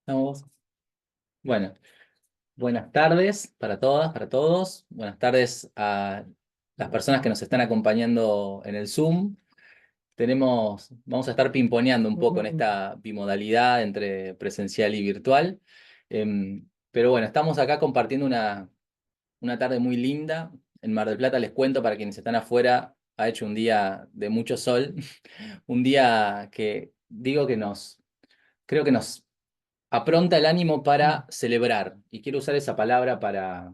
Estamos. Bueno, buenas tardes para todas, para todos. Buenas tardes a las personas que nos están acompañando en el Zoom. Vamos a estar pimponeando un poco en esta bimodalidad entre presencial y virtual. Pero bueno, estamos acá compartiendo una tarde muy linda. En Mar del Plata, les cuento para quienes están afuera, ha hecho un día de mucho sol, un día que digo que creo que nos apronta el ánimo para celebrar. Y quiero usar esa palabra para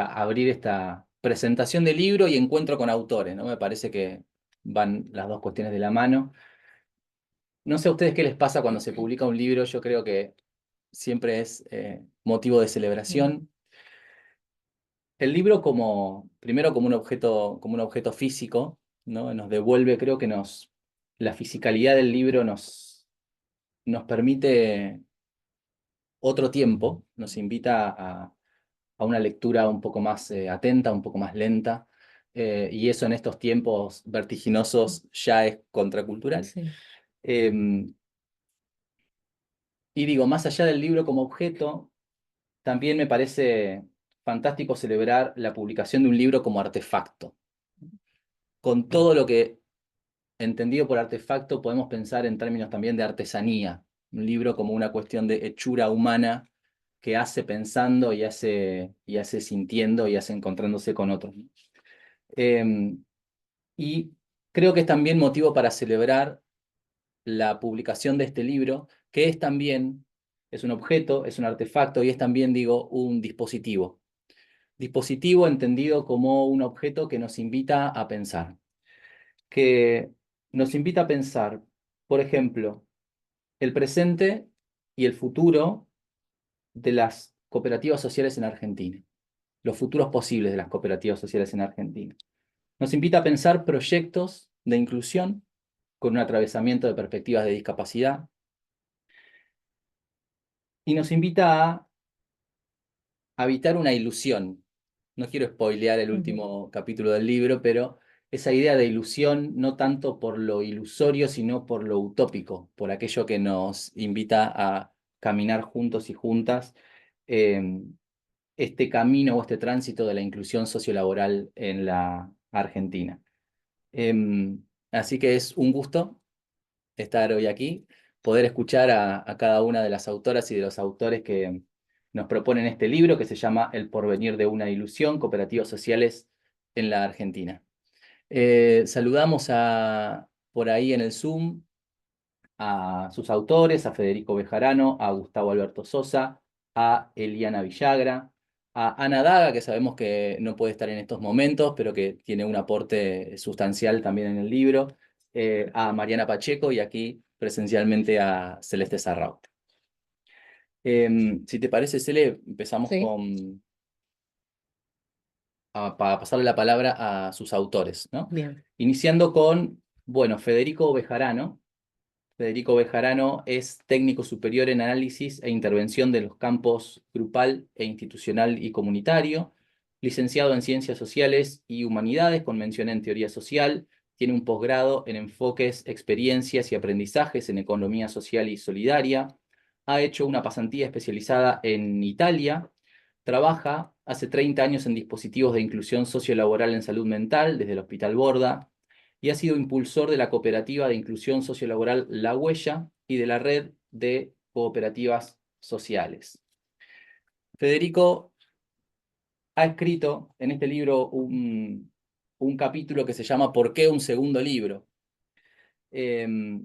abrir esta presentación del libro y encuentro con autores, ¿no? Me parece que van las dos cuestiones de la mano. No sé a ustedes qué les pasa cuando se publica un libro, yo creo que siempre es motivo de celebración. El libro primero como un objeto físico, ¿no? Nos devuelve, creo que la fisicalidad del libro nos permite otro tiempo, nos invita a una lectura un poco más atenta, un poco más lenta, y eso en estos tiempos vertiginosos ya es contracultural. Sí. Eh, y digo, más allá del libro como objeto, también me parece fantástico celebrar la publicación de un libro como artefacto, con todo lo que, entendido por artefacto, podemos pensar en términos también de artesanía, un libro como una cuestión de hechura humana que hace pensando y hace sintiendo y hace encontrándose con otros. Eh, y creo que es también motivo para celebrar la publicación de este libro, que es también, es un objeto, es un artefacto y es también, digo, un dispositivo. Dispositivo entendido como un objeto que nos invita a pensar, que nos invita a pensar, por ejemplo, el presente y el futuro de las cooperativas sociales en Argentina, los futuros posibles de las cooperativas sociales en Argentina. Nos invita a pensar proyectos de inclusión con un atravesamiento de perspectivas de discapacidad y nos invita a habitar una ilusión. No quiero spoilear el último capítulo del libro, pero esa idea de ilusión no tanto por lo ilusorio, sino por lo utópico, por aquello que nos invita a caminar juntos y juntas eh, este camino o este tránsito de la inclusión sociolaboral en la Argentina. Así que es un gusto estar hoy aquí, poder escuchar a cada una de las autoras y de los autores que nos proponen este libro que se llama El porvenir de una ilusión, cooperativas sociales en la Argentina. Saludamos por ahí en el Zoom a sus autores, a Federico Bejarano, a Gustavo Alberto Sosa, a Eliana Villagra, a Ana Daga, que sabemos que no puede estar en estos momentos, pero que tiene un aporte sustancial también en el libro, a Mariana Pacheco y aquí presencialmente a Celeste Sarraute. Si te parece, Cele, empezamos Sí, para pasarle la palabra a sus autores, ¿no? bien. Iniciando con, bueno, Federico Bejarano. Federico Bejarano es técnico superior en análisis e intervención de los campos grupal e institucional y comunitario, licenciado en Ciencias Sociales y Humanidades con mención en Teoría Social, tiene un posgrado en enfoques, experiencias y aprendizajes en Economía Social y Solidaria, ha hecho una pasantía especializada en Italia, trabaja hace 30 años en dispositivos de inclusión sociolaboral en salud mental desde el Hospital Borda, y ha sido impulsor de la cooperativa de inclusión sociolaboral La Huella y de la red de cooperativas sociales. Federico ha escrito en este libro un capítulo que se llama ¿Por qué un segundo libro? Eh,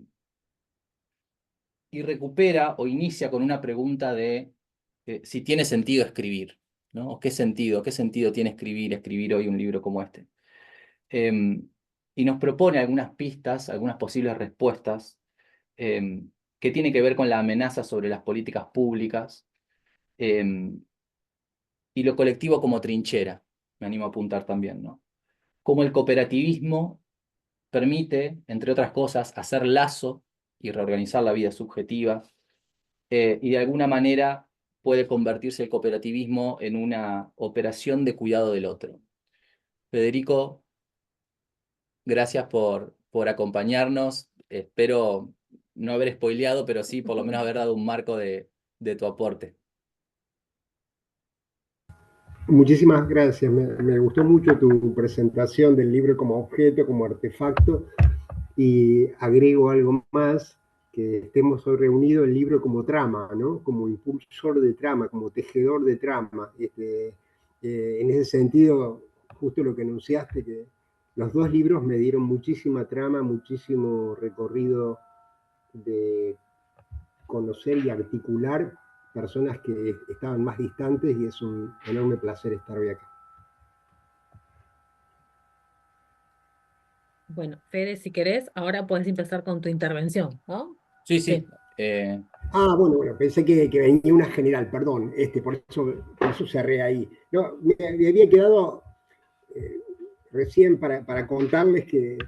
y recupera o inicia con una pregunta de si tiene sentido escribir, ¿no? Qué sentido tiene escribir hoy un libro como este? Eh, y nos propone algunas pistas, algunas posibles respuestas eh, que tiene que ver con la amenaza sobre las políticas públicas eh, y lo colectivo como trinchera, me animo a apuntar también, ¿no? Cómo el cooperativismo permite, entre otras cosas, hacer lazo y reorganizar la vida subjetiva y de alguna manera puede convertirse el cooperativismo en una operación de cuidado del otro. Federico, gracias por acompañarnos. Espero no haber spoileado, pero sí por lo menos haber dado un marco de tu aporte. Muchísimas gracias. Me gustó mucho tu presentación del libro como objeto, como artefacto, y agrego algo más, que estemos hoy reunidos el libro como trama, ¿no? Como impulsor de trama, como tejedor de trama. En ese sentido, justo lo que anunciaste, que los dos libros me dieron muchísima trama, muchísimo recorrido de conocer y articular personas que estaban más distantes, y es un enorme placer estar hoy acá. Bueno, Fede, si querés, ahora puedes empezar con tu intervención, ¿no? Sí, Sí. sí. Ah, bueno, pensé que venía una general, perdón, por eso cerré ahí. No, me había quedado eh, recién para contarles que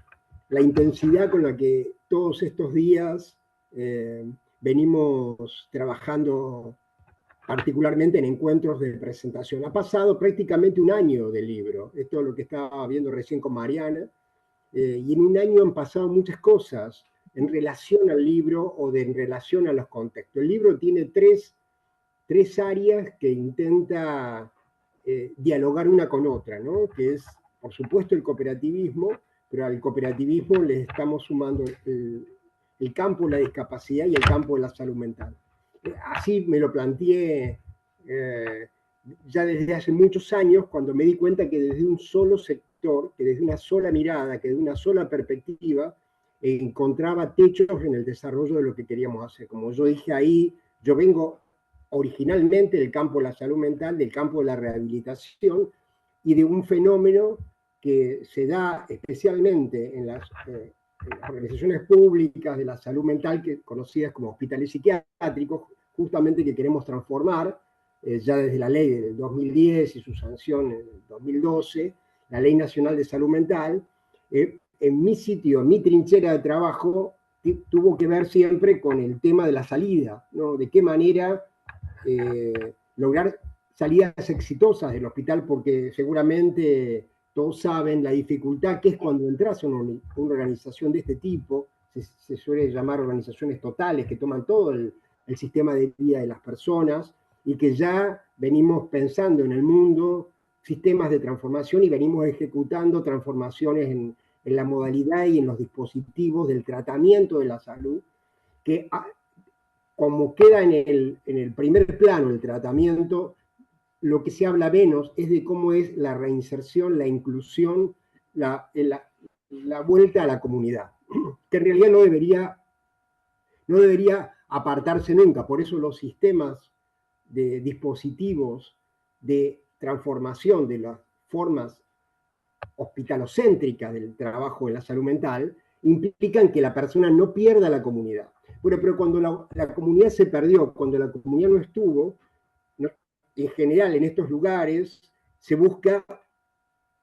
la intensidad con la que todos estos días venimos trabajando, particularmente en encuentros de presentación. Ha pasado prácticamente un año del libro, esto es lo que estaba viendo recién con Mariana, y en un año han pasado muchas cosas en relación al libro o en relación a los contextos. El libro tiene tres áreas que intenta dialogar una con otra, ¿no? Que es, por supuesto, el cooperativismo, pero al cooperativismo le estamos sumando el campo de la discapacidad y el campo de la salud mental. Así me lo planteé eh, ya desde hace muchos años, cuando me di cuenta que desde un solo sector, que desde una sola mirada, que desde una sola perspectiva, encontraba techos en el desarrollo de lo que queríamos hacer. Como yo dije ahí, yo vengo originalmente del campo de la salud mental, del campo de la rehabilitación y de un fenómeno que se da especialmente en las organizaciones públicas de la salud mental, que, conocidas como hospitales psiquiátricos, justamente que queremos transformar, ya desde la ley del 2010 y su sanción en el 2012, la Ley Nacional de Salud Mental. En mi sitio, en mi trinchera de trabajo, tuvo que ver siempre con el tema de la salida, ¿no? De qué manera lograr salidas exitosas del hospital, porque seguramente todos saben la dificultad que es cuando entras a una organización de este tipo. Se suele llamar organizaciones totales, que toman todo el sistema de vida de las personas, y que ya venimos pensando en el mundo sistemas de transformación y venimos ejecutando transformaciones en la modalidad y en los dispositivos del tratamiento de la salud, que como queda en el primer plano el tratamiento, lo que se habla menos es de cómo es la reinserción, la inclusión, la vuelta a la comunidad, que en realidad no debería apartarse nunca. Por eso los sistemas de dispositivos de transformación de las formas hospitalocéntricas del trabajo en la salud mental implican que la persona no pierda la comunidad. Bueno, pero cuando la comunidad se perdió, cuando la comunidad no estuvo, no, en general en estos lugares se busca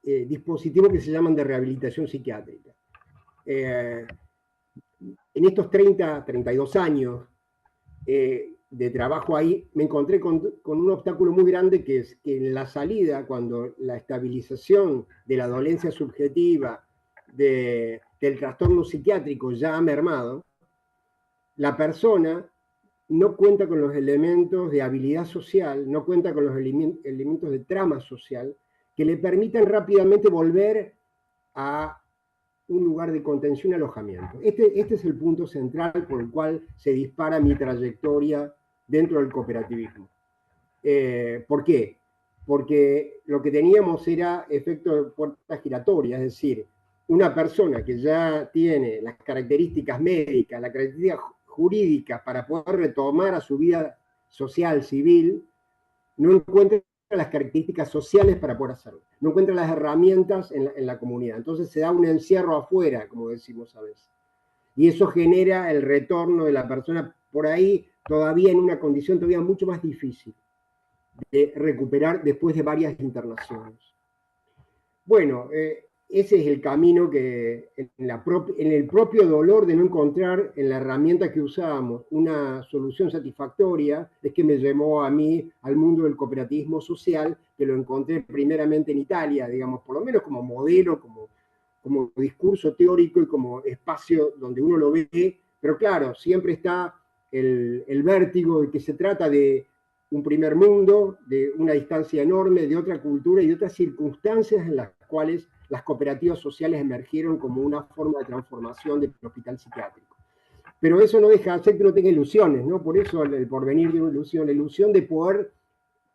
dispositivos que se llaman de rehabilitación psiquiátrica. En estos 32 años de trabajo ahí, me encontré con un obstáculo muy grande, que es que en la salida, cuando la estabilización de la dolencia subjetiva, del trastorno psiquiátrico ya ha mermado, la persona no cuenta con los elementos de habilidad social, no cuenta con los elementos de trama social que le permitan rápidamente volver a un lugar de contención y alojamiento. Este es el punto central por el cual se dispara mi trayectoria dentro del cooperativismo. ¿Por qué? Porque lo que teníamos era efecto de puerta giratoria, es decir, una persona que ya tiene las características médicas, las características jurídicas para poder retomar a su vida social, civil, no encuentra las características sociales para poder hacerlo, no encuentra las herramientas en la comunidad. Entonces se da un encierro afuera, como decimos a veces. Y eso genera el retorno de la persona por ahí todavía en una condición todavía mucho más difícil de recuperar después de varias internaciones. Bueno, ese es el camino que en el propio dolor de no encontrar en la herramienta que usábamos una solución satisfactoria, es que me llevó a mí al mundo del cooperativismo social, que lo encontré primeramente en Italia, digamos, por lo menos como modelo, como discurso teórico y como espacio donde uno lo ve, pero claro, siempre está el vértigo de que se trata de un primer mundo, de una distancia enorme, de otra cultura y de otras circunstancias en las cuales las cooperativas sociales emergieron como una forma de transformación del hospital psiquiátrico. Pero eso no deja de hacer que uno tenga ilusiones, ¿no? Por eso el porvenir de una ilusión, la ilusión de poder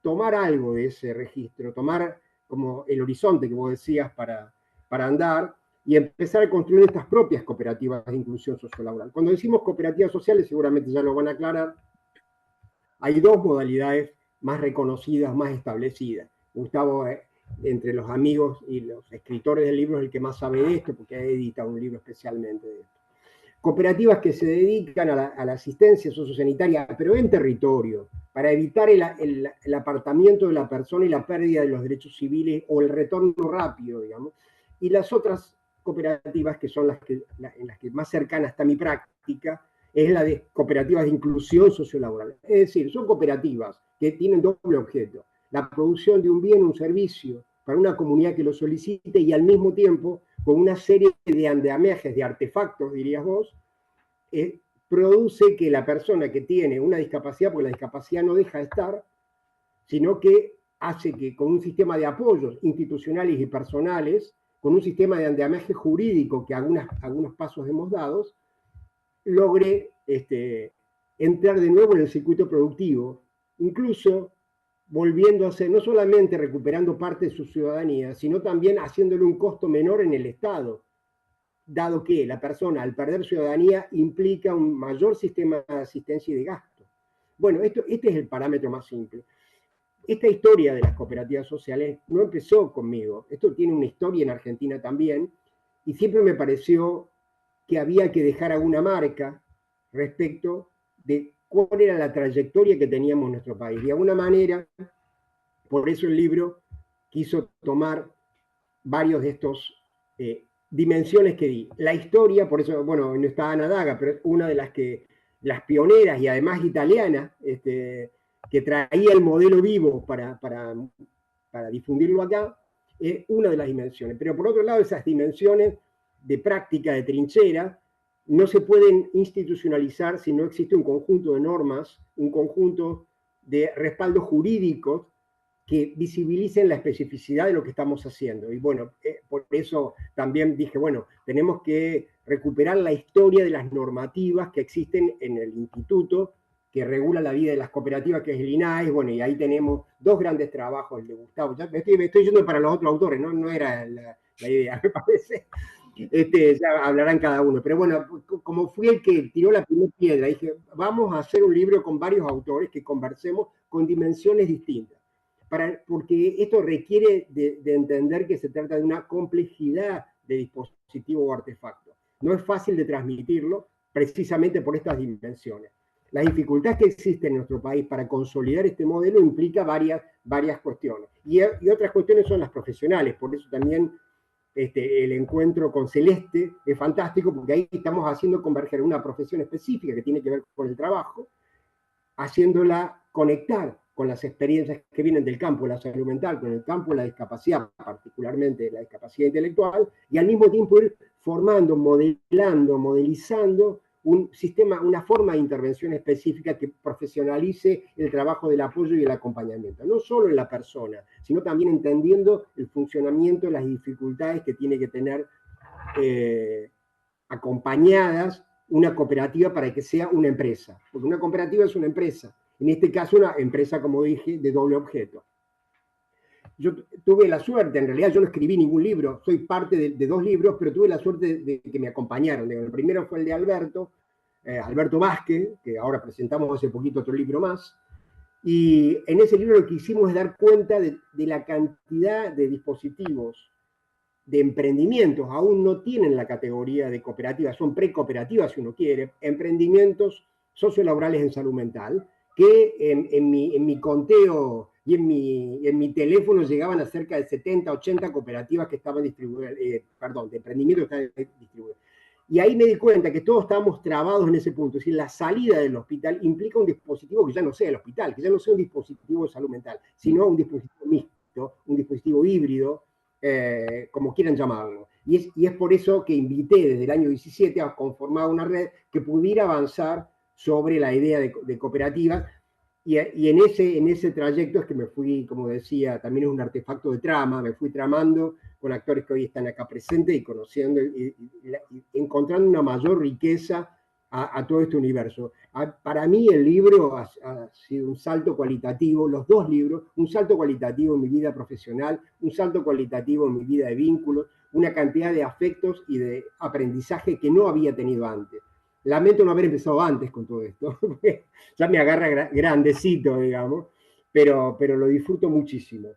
tomar algo de ese registro, tomar como el horizonte que vos decías para andar y empezar a construir estas propias cooperativas de inclusión sociolaboral. Cuando decimos cooperativas sociales, seguramente ya lo van a aclarar, hay dos modalidades más reconocidas, más establecidas. Gustavo, entre los amigos y los escritores de libros, es el que más sabe de esto, porque ha editado un libro especialmente de esto. Cooperativas que se dedican a la asistencia sociosanitaria, pero en territorio, para evitar el apartamiento de la persona y la pérdida de los derechos civiles o el retorno rápido, digamos. Y las otras cooperativas, que son en las que más cercana está mi práctica, es la de cooperativas de inclusión sociolaboral. Es decir, son cooperativas que tienen doble objeto: la producción de un bien, un servicio para una comunidad que lo solicite y al mismo tiempo, con una serie de andamiajes, de artefactos, dirías vos, produce que la persona que tiene una discapacidad, porque la discapacidad no deja de estar, sino que hace que con un sistema de apoyos institucionales y personales, con un sistema de andamiaje jurídico que algunos pasos hemos dado, logre entrar de nuevo en el circuito productivo, incluso volviendo a ser, no solamente recuperando parte de su ciudadanía, sino también haciéndole un costo menor en el Estado, dado que la persona, al perder ciudadanía, implica un mayor sistema de asistencia y de gasto. Bueno, este es el parámetro más simple. Esta historia de las cooperativas sociales no empezó conmigo. Esto tiene una historia en Argentina también, y siempre me pareció que había que dejar alguna marca respecto de cuál era la trayectoria que teníamos en nuestro país. De alguna manera, por eso el libro quiso tomar varios de estos dimensiones que di. La historia, por eso, bueno, no está Ana Daga, pero es una de las pioneras y además italiana, que traía el modelo vivo para difundirlo acá, es una de las dimensiones. Pero por otro lado, esas dimensiones de práctica, de trinchera, no se pueden institucionalizar si no existe un conjunto de normas, un conjunto de respaldos jurídicos que visibilicen la especificidad de lo que estamos haciendo. Y bueno, por eso también dije, bueno, tenemos que recuperar la historia de las normativas que existen en el instituto que regula la vida de las cooperativas, que es el INAE. Bueno, y ahí tenemos dos grandes trabajos, el de Gustavo. Ya me estoy yendo para los otros autores, no era la idea, me parece. Ya hablarán cada uno. Pero bueno, como fui el que tiró la primera piedra, dije, vamos a hacer un libro con varios autores que conversemos con dimensiones distintas. Porque esto requiere de entender que se trata de una complejidad de dispositivo o artefacto. No es fácil de transmitirlo precisamente por estas dimensiones. La dificultad que existe en nuestro país para consolidar este modelo implica varias cuestiones. Y otras cuestiones son las profesionales. Por eso también el encuentro con Celeste es fantástico, porque ahí estamos haciendo converger una profesión específica que tiene que ver con el trabajo, haciéndola conectar con las experiencias que vienen del campo de la salud mental, con el campo de la discapacidad, particularmente la discapacidad intelectual, y al mismo tiempo ir formando, modelando, modelizando un sistema, una forma de intervención específica que profesionalice el trabajo del apoyo y el acompañamiento, no solo en la persona, sino también entendiendo el funcionamiento, las dificultades que tiene que tener acompañadas una cooperativa para que sea una empresa, porque una cooperativa es una empresa, en este caso una empresa, como dije, de doble objeto. Yo tuve la suerte, en realidad yo no escribí ningún libro, soy parte de dos libros, pero tuve la suerte de que me acompañaron. El primero fue el de Alberto Vázquez, que ahora presentamos hace poquito otro libro más, y en ese libro lo que hicimos es dar cuenta de la cantidad de dispositivos, de emprendimientos, aún no tienen la categoría de cooperativas, son precooperativas si uno quiere, emprendimientos sociolaborales en salud mental, que en mi conteo y en mi teléfono llegaban a cerca de 70, 80 cooperativas que estaban distribuidas, de emprendimientos que estaban distribuidos. Y ahí me di cuenta que todos estábamos trabados en ese punto, es decir, la salida del hospital implica un dispositivo que ya no sea el hospital, que ya no sea un dispositivo de salud mental, sino un dispositivo mixto, un dispositivo híbrido, como quieran llamarlo. Y es por eso que invité desde el año 17 a conformar una red que pudiera avanzar sobre la idea de cooperativa. Y en ese trayecto es que me fui, como decía, también es un artefacto de trama, me fui tramando con actores que hoy están acá presentes y conociendo y encontrando una mayor riqueza a todo este universo. Para mí el libro ha sido un salto cualitativo, los dos libros, un salto cualitativo en mi vida profesional, un salto cualitativo en mi vida de vínculos, una cantidad de afectos y de aprendizaje que no había tenido antes. Lamento no haber empezado antes con todo esto, porque ya me agarra grandecito, digamos, pero lo disfruto muchísimo.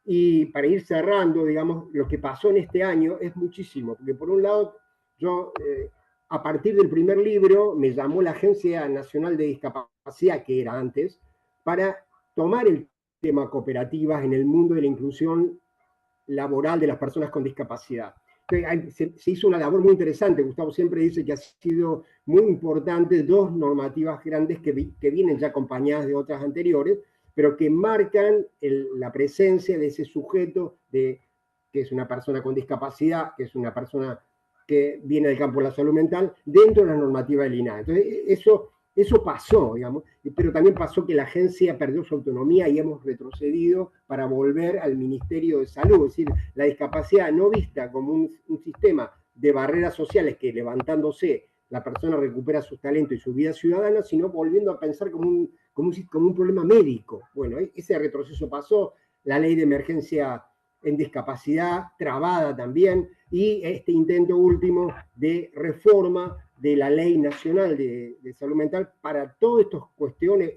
Y para ir cerrando, digamos, lo que pasó en este año es muchísimo, porque por un lado, yo, a partir del primer libro, me llamó la Agencia Nacional de Discapacidad, que era antes, para tomar el tema cooperativas en el mundo de la inclusión laboral de las personas con discapacidad. Se hizo una labor muy interesante. Gustavo siempre dice que ha sido muy importante dos normativas grandes que vienen ya acompañadas de otras anteriores, pero que marcan la presencia de ese sujeto que es una persona con discapacidad, que es una persona que viene del campo de la salud mental, dentro de la normativa del INAH. Entonces, eso pasó, digamos, pero también pasó que la agencia perdió su autonomía y hemos retrocedido para volver al Ministerio de Salud. Es decir, la discapacidad no vista como un sistema de barreras sociales que levantándose la persona recupera sus talentos y su vida ciudadana, sino volviendo a pensar como un problema médico. Bueno, ese retroceso pasó, la ley de emergencia en discapacidad, trabada también, y este intento último de reforma de la Ley Nacional de Salud Mental. Para todas estas cuestiones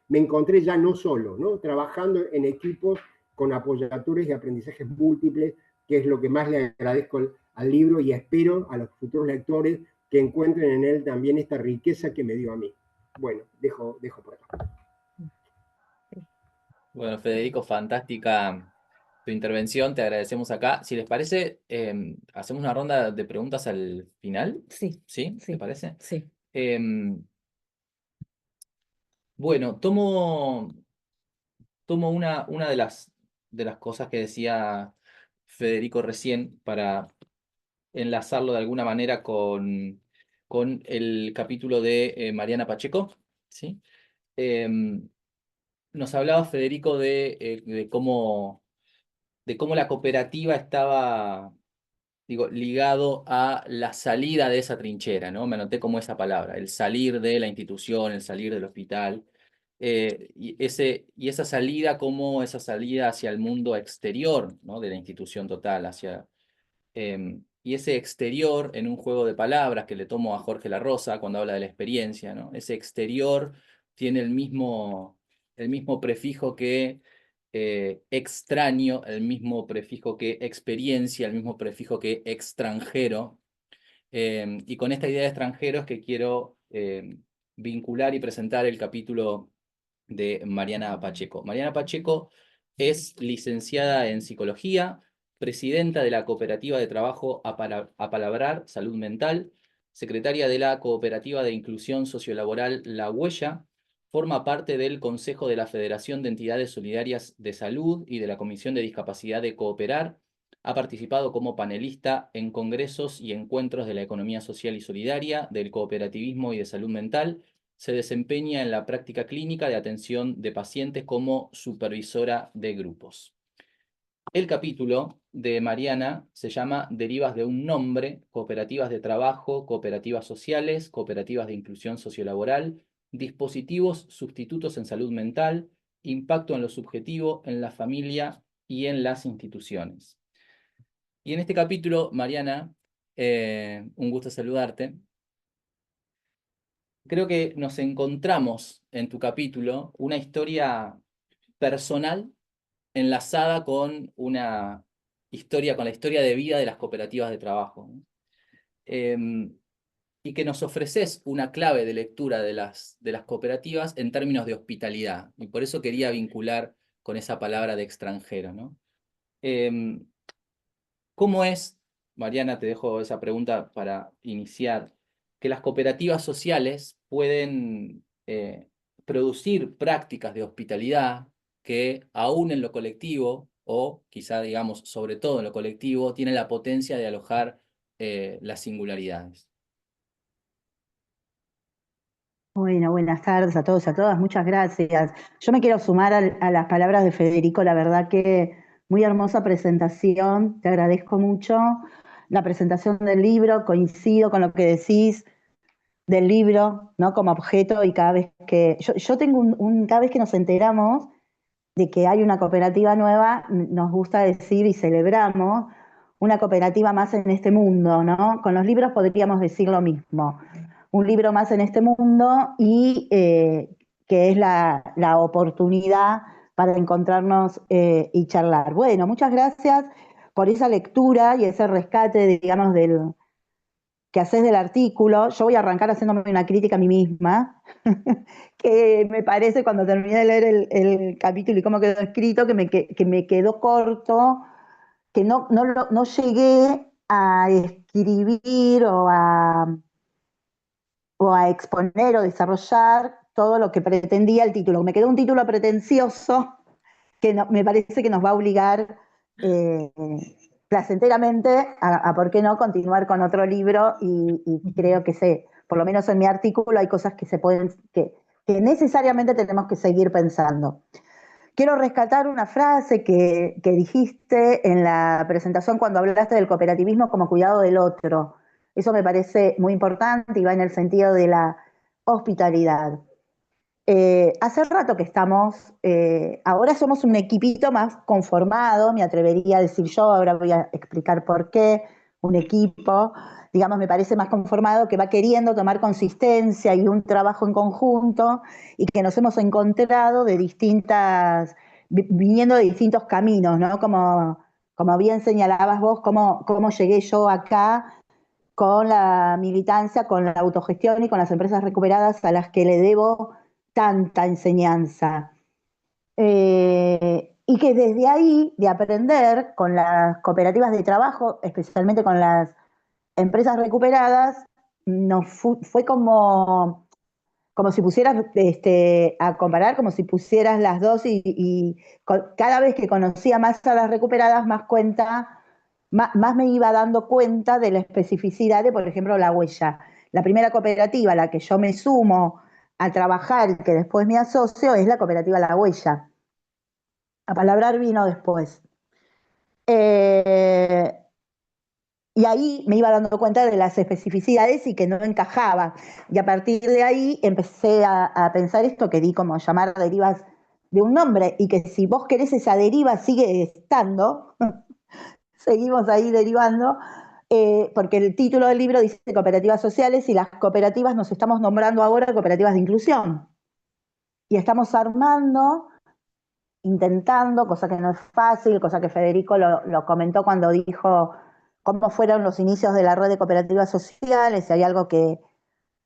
me encontré ya no solo, ¿no? Trabajando en equipos con apoyaturas y aprendizajes múltiples, que es lo que más le agradezco al libro y espero a los futuros lectores que encuentren en él también esta riqueza que me dio a mí. Bueno, dejo por acá. Bueno, Federico, fantástica tu intervención, te agradecemos acá. Si les parece, hacemos una ronda de preguntas al final. Sí, ¿Sí? ¿Te sí, parece? sí. Bueno, tomo una de las cosas que decía Federico recién para enlazarlo de alguna manera con el capítulo de Mariana Pacheco, ¿sí? Nos hablaba Federico de cómo la cooperativa estaba, digo, ligado a la salida de esa trinchera, ¿no? Me anoté como esa palabra, el salir de la institución, el salir del hospital, y esa salida como esa salida hacia el mundo exterior, ¿no? De la institución total, y ese exterior en un juego de palabras que le tomo a Jorge La Rosa cuando habla de la experiencia, ¿no? Ese exterior tiene el mismo prefijo que extraño, el mismo prefijo que experiencia, el mismo prefijo que extranjero. Y con esta idea de extranjero es que quiero vincular y presentar el capítulo de Mariana Pacheco. Mariana Pacheco es licenciada en psicología, presidenta de la Cooperativa de Trabajo Apalabrar Salud Mental, secretaria de la Cooperativa de Inclusión Sociolaboral La Huella, forma parte del Consejo de la Federación de Entidades Solidarias de Salud y de la Comisión de Discapacidad de Cooperar. Ha participado como panelista en congresos y encuentros de la economía social y solidaria, del cooperativismo y de salud mental. Se desempeña en la práctica clínica de atención de pacientes como supervisora de grupos. El capítulo de Mariana se llama Derivas de un nombre, cooperativas de trabajo, cooperativas sociales, cooperativas de inclusión sociolaboral, dispositivos sustitutos en salud mental, impacto en lo subjetivo, en la familia y en las instituciones. Y en este capítulo, Mariana, un gusto saludarte. Creo que nos encontramos en tu capítulo una historia personal enlazada con una historia, con la historia de vida de las cooperativas de trabajo, ¿no? Y que nos ofreces una clave de lectura de las cooperativas en términos de hospitalidad. Y por eso quería vincular con esa palabra de extranjero, ¿no? ¿Cómo es, Mariana, te dejo esa pregunta para iniciar, que las cooperativas sociales pueden producir prácticas de hospitalidad que aún en lo colectivo, o quizá digamos sobre todo en lo colectivo, tienen la potencia de alojar las singularidades? Bueno, buenas tardes a todos y a todas, muchas gracias. Yo me quiero sumar a las palabras de Federico, la verdad que muy hermosa presentación, te agradezco mucho la presentación del libro, coincido con lo que decís del libro, ¿no? Como objeto y cada vez que, yo tengo cada vez que nos enteramos de que hay una cooperativa nueva, nos gusta decir y celebramos una cooperativa más en este mundo, ¿no? Con los libros podríamos decir lo mismo, un libro más en este mundo y que es la oportunidad para encontrarnos y charlar. Bueno, muchas gracias por esa lectura y ese rescate, digamos, que haces del artículo. Yo voy a arrancar haciéndome una crítica a mí misma, que me parece cuando terminé de leer el capítulo y cómo quedó escrito, que me quedó corto, que no llegué a escribir o a exponer o desarrollar todo lo que pretendía el título. Me quedó un título pretencioso que me parece que nos va a obligar eh, placenteramente ¿por qué no?, continuar con otro libro y creo que por lo menos en mi artículo hay cosas que que necesariamente tenemos que seguir pensando. Quiero rescatar una frase que dijiste en la presentación cuando hablaste del cooperativismo como cuidado del otro. Eso me parece muy importante y va en el sentido de la hospitalidad. Hace rato que estamos, ahora somos un equipito más conformado, me atrevería a decir yo, ahora voy a explicar por qué, un equipo, digamos, me parece más conformado, que va queriendo tomar consistencia y un trabajo en conjunto y que nos hemos encontrado viniendo de distintos caminos, ¿no? Como bien señalabas vos, cómo llegué yo acá con la militancia, con la autogestión y con las empresas recuperadas a las que le debo tanta enseñanza. Y que desde ahí, de aprender con las cooperativas de trabajo, especialmente con las empresas recuperadas, fue como si pusieras a comparar, como si pusieras las dos y cada vez que conocía más a las recuperadas, más me iba dando cuenta de la especificidad de, por ejemplo, la huella. La primera cooperativa a la que yo me sumo a trabajar y que después me asocio es la cooperativa La Huella. A palabrar vino después. Eh, y ahí me iba dando cuenta de las especificidades y que no encajaba. Y a partir de ahí empecé a pensar esto que di como llamar derivas de un nombre y que si vos querés esa deriva sigue estando, seguimos ahí derivando, porque el título del libro dice cooperativas sociales y las cooperativas nos estamos nombrando ahora cooperativas de inclusión. Y estamos armando, intentando, cosa que no es fácil, cosa que Federico lo comentó cuando dijo cómo fueron los inicios de la red de cooperativas sociales, y hay algo que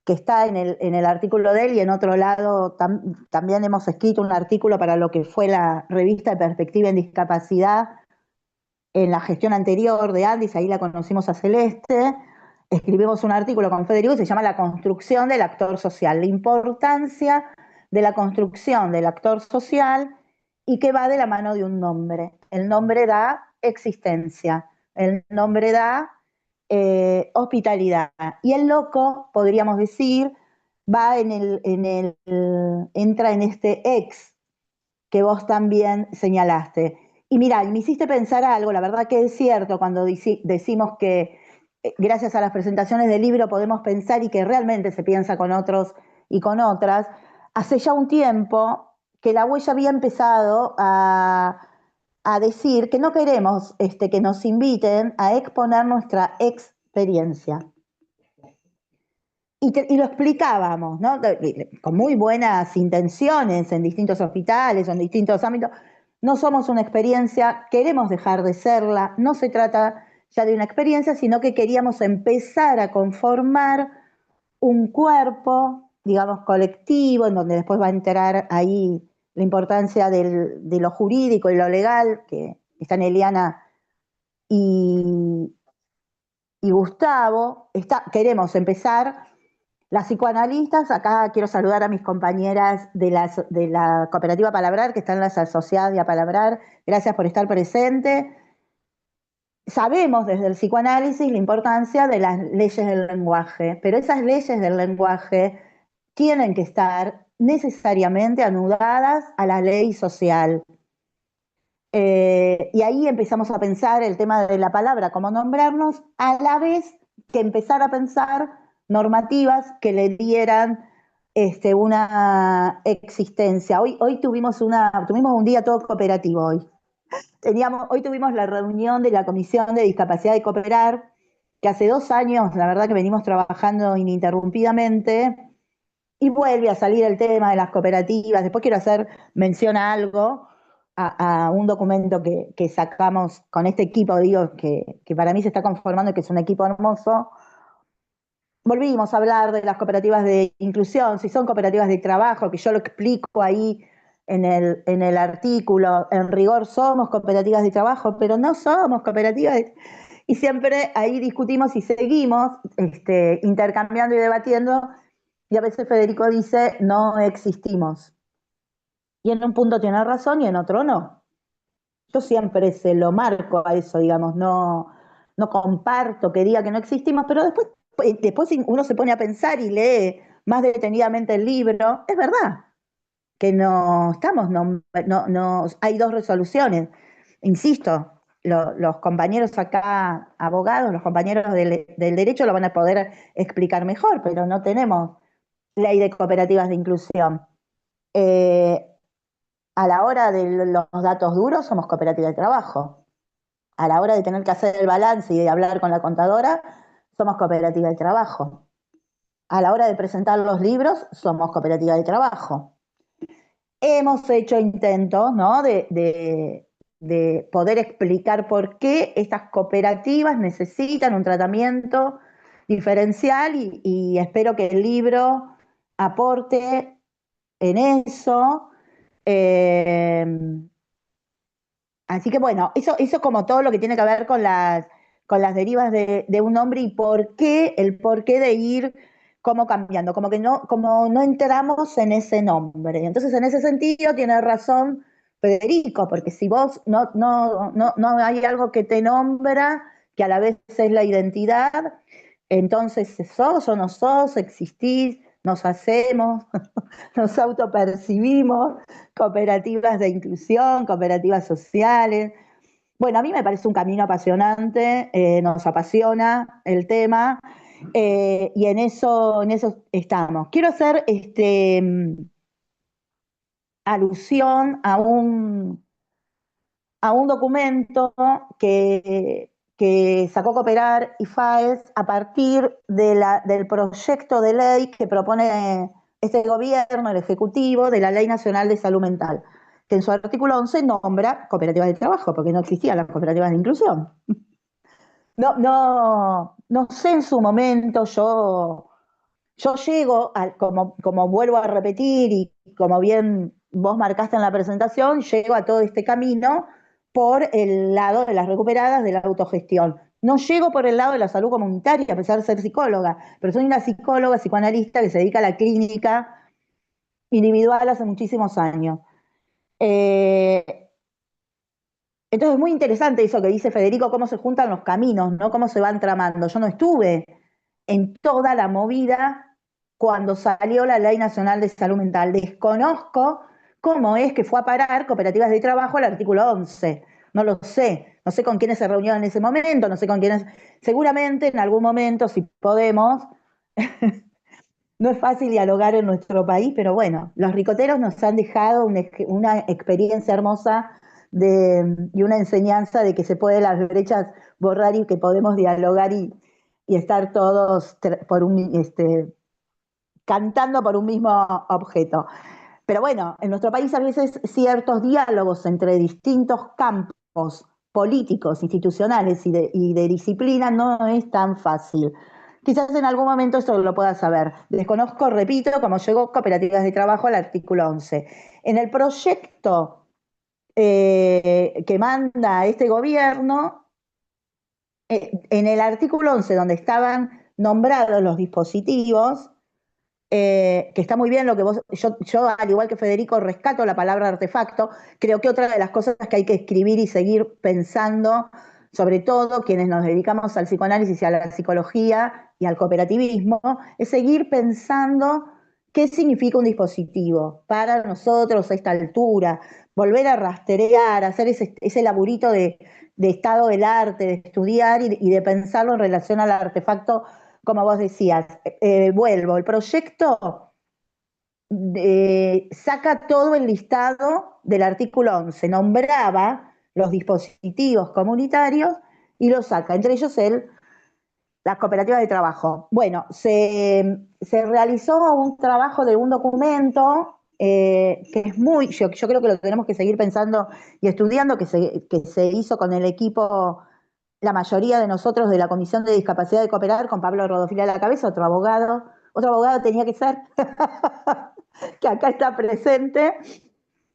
está en el artículo de él, y en otro lado también hemos escrito un artículo para lo que fue la revista de Perspectiva en Discapacidad, en la gestión anterior de Andis, ahí la conocimos a Celeste, escribimos un artículo con Federico que se llama La construcción del actor social, la importancia de la construcción del actor social y que va de la mano de un nombre. El nombre da existencia, el nombre da hospitalidad. Y el loco, podríamos decir, entra en este ex que vos también señalaste. Y mira, me hiciste pensar algo, la verdad que es cierto cuando decimos que gracias a las presentaciones del libro podemos pensar y que realmente se piensa con otros y con otras. Hace ya un tiempo que La Huella había empezado a decir que no queremos que nos inviten a exponer nuestra experiencia. Y lo explicábamos, ¿no? Con muy buenas intenciones en distintos hospitales o en distintos ámbitos. No somos una experiencia, queremos dejar de serla, no se trata ya de una experiencia, sino que queríamos empezar a conformar un cuerpo, digamos, colectivo, en donde después va a entrar ahí la importancia de lo jurídico y lo legal, que están Eliana y, y Gustavo. Queremos empezar. Las psicoanalistas, acá quiero saludar a mis compañeras de la cooperativa Palabrar, que están las asociadas de Palabrar. Gracias por estar presente. Sabemos desde el psicoanálisis la importancia de las leyes del lenguaje, pero esas leyes del lenguaje tienen que estar necesariamente anudadas a la ley social. Y ahí empezamos a pensar el tema de la palabra, cómo nombrarnos, a la vez que empezar a pensar normativas que le dieran una existencia. Hoy tuvimos un día todo cooperativo hoy. Hoy tuvimos la reunión de la Comisión de Discapacidad de Cooperar, que hace 2 años, la verdad que venimos trabajando ininterrumpidamente, y vuelve a salir el tema de las cooperativas. Después quiero hacer mención a algo, a un documento que sacamos con este equipo, digo, que para mí se está conformando y que es un equipo hermoso. Volvimos a hablar de las cooperativas de inclusión, si son cooperativas de trabajo, que yo lo explico ahí en el artículo. En rigor somos cooperativas de trabajo, pero no somos cooperativas y siempre ahí discutimos y seguimos intercambiando y debatiendo, y a veces Federico dice no existimos. Y en un punto tiene razón y en otro no. Yo siempre se lo marco a eso, digamos, no comparto que diga que no existimos, pero después uno se pone a pensar y lee más detenidamente el libro. Es verdad que no estamos, hay 2 resoluciones. Insisto, los compañeros acá, abogados, los compañeros del derecho lo van a poder explicar mejor, pero no tenemos ley de cooperativas de inclusión. A la hora de los datos duros somos cooperativa de trabajo. A la hora de tener que hacer el balance y de hablar con la contadora, somos cooperativa de trabajo. A la hora de presentar los libros, somos cooperativa de trabajo. Hemos hecho intentos, ¿no?, de poder explicar por qué estas cooperativas necesitan un tratamiento diferencial y espero que el libro aporte en eso. Así que bueno, eso como todo lo que tiene que ver con las derivas de un nombre y el porqué de ir como cambiando, como no entramos en ese nombre. Entonces, en ese sentido, tiene razón Federico, porque si vos no hay algo que te nombra, que a la vez es la identidad, entonces sos o no sos, existís, nos hacemos, nos autopercibimos, cooperativas de inclusión, cooperativas sociales. Bueno, a mí me parece un camino apasionante, nos apasiona el tema, y en eso estamos. Quiero hacer alusión a un documento que sacó Cooperar y FAES a partir del proyecto de ley que propone este gobierno, el Ejecutivo, de la Ley Nacional de Salud Mental, que en su artículo 11 nombra cooperativas de trabajo, porque no existían las cooperativas de inclusión. No sé en su momento, yo llego, como vuelvo a repetir y como bien vos marcaste en la presentación, llego a todo este camino por el lado de las recuperadas de la autogestión. No llego por el lado de la salud comunitaria, a pesar de ser psicóloga, pero soy una psicóloga, psicoanalista que se dedica a la clínica individual hace muchísimos años. Entonces es muy interesante eso que dice Federico, cómo se juntan los caminos, ¿no? Cómo se van tramando. Yo no estuve en toda la movida cuando salió la Ley Nacional de Salud Mental. Desconozco cómo es que fue a parar cooperativas de trabajo al artículo 11. No lo sé. No sé con quiénes se reunieron en ese momento, no sé con quiénes. Seguramente en algún momento, si podemos, no es fácil dialogar en nuestro país, pero bueno, los ricoteros nos han dejado una experiencia hermosa y una enseñanza de que se pueden las brechas borrar y que podemos dialogar y estar todos cantando por un mismo objeto. Pero bueno, en nuestro país a veces ciertos diálogos entre distintos campos políticos, institucionales y de disciplina no es tan fácil. Quizás en algún momento esto lo pueda saber. Desconozco, repito, cómo llegó cooperativas de trabajo al artículo 11. En el proyecto que manda este gobierno, en el artículo 11, donde estaban nombrados los dispositivos, que está muy bien lo que yo al igual que Federico rescato la palabra artefacto, creo que otra de las cosas que hay que escribir y seguir pensando, sobre todo quienes nos dedicamos al psicoanálisis y a la psicología y al cooperativismo, es seguir pensando ¿qué significa un dispositivo para nosotros a esta altura? Volver a rastrear, hacer ese laburito de estado del arte, de estudiar y de pensarlo en relación al artefacto, como vos decías. Vuelvo, el proyecto saca todo el listado del artículo 11, nombraba los dispositivos comunitarios y los saca, entre ellos las cooperativas de trabajo. Bueno, se realizó un trabajo de un documento que es yo creo que lo tenemos que seguir pensando y estudiando, que se hizo con el equipo, la mayoría de nosotros de la Comisión de Discapacidad de Cooperar, con Pablo Rodofila a la cabeza, otro abogado tenía que ser, que acá está presente,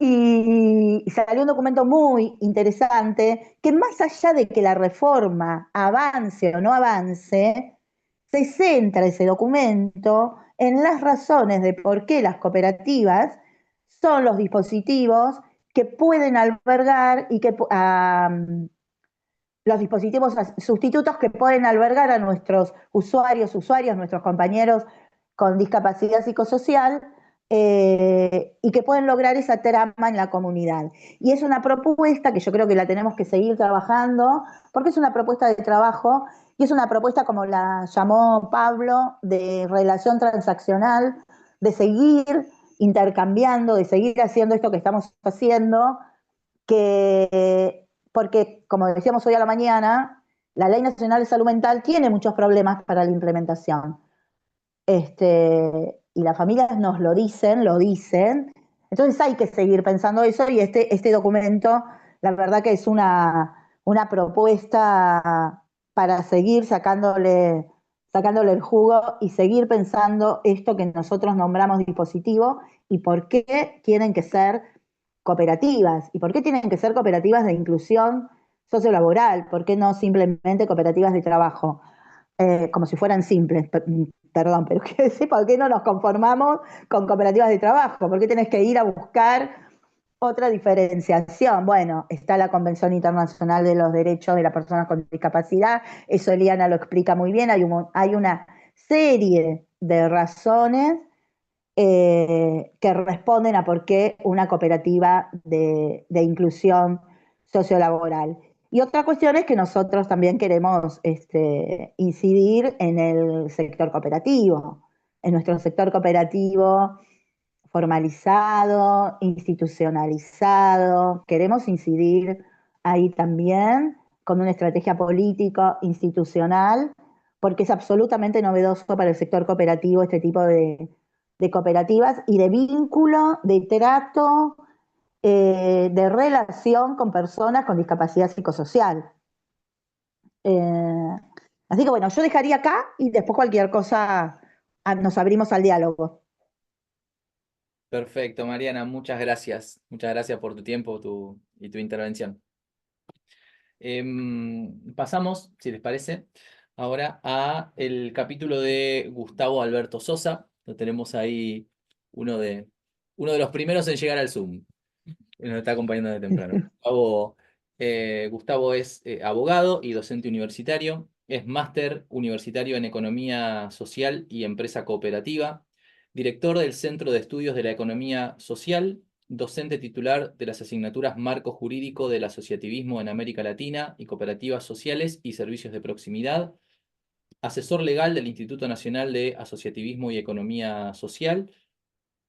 y salió un documento muy interesante que más allá de que la reforma avance o no avance, se centra ese documento en las razones de por qué las cooperativas son los dispositivos que pueden albergar y que los dispositivos sustitutos que pueden albergar a nuestros usuarios, nuestros compañeros con discapacidad psicosocial, y que pueden lograr esa trama en la comunidad. Y es una propuesta que yo creo que la tenemos que seguir trabajando, porque es una propuesta de trabajo y es una propuesta, como la llamó Pablo, de relación transaccional, de seguir intercambiando, de seguir haciendo esto que estamos haciendo, porque, como decíamos hoy a la mañana, la Ley Nacional de Salud Mental tiene muchos problemas para la implementación. Y las familias nos lo dicen. Entonces hay que seguir pensando eso y este documento, la verdad que es una propuesta para seguir sacándole el jugo y seguir pensando esto que nosotros nombramos dispositivo y por qué tienen que ser cooperativas y por qué tienen que ser cooperativas de inclusión sociolaboral, por qué no simplemente cooperativas de trabajo, como si fueran simples, perdón, pero quiero decir, ¿por qué no nos conformamos con cooperativas de trabajo? ¿Por qué tenés que ir a buscar otra diferenciación? Bueno, está la Convención Internacional de los Derechos de las Personas con Discapacidad, eso Eliana lo explica muy bien, hay una serie de razones que responden a por qué una cooperativa de inclusión sociolaboral. Y otra cuestión es que nosotros también queremos incidir en el sector cooperativo, en nuestro sector cooperativo formalizado, institucionalizado. Queremos incidir ahí también con una estrategia político-institucional, porque es absolutamente novedoso para el sector cooperativo este tipo de cooperativas y de vínculo, de trato, de relación con personas con discapacidad psicosocial. Eh, Así que bueno, yo dejaría acá y después cualquier cosa nos abrimos al diálogo. Perfecto, Mariana, muchas gracias. Muchas gracias por tu tiempo y tu intervención. Pasamos, si les parece, ahora a el capítulo de Gustavo Alberto Sosa. Lo tenemos ahí, uno de los primeros en llegar al Zoom. Nos está acompañando de temprano. Gustavo es abogado y docente universitario. Es máster universitario en Economía Social y Empresa Cooperativa. Director del Centro de Estudios de la Economía Social. Docente titular de las asignaturas Marco Jurídico del Asociativismo en América Latina y Cooperativas Sociales y Servicios de Proximidad. Asesor legal del Instituto Nacional de Asociativismo y Economía Social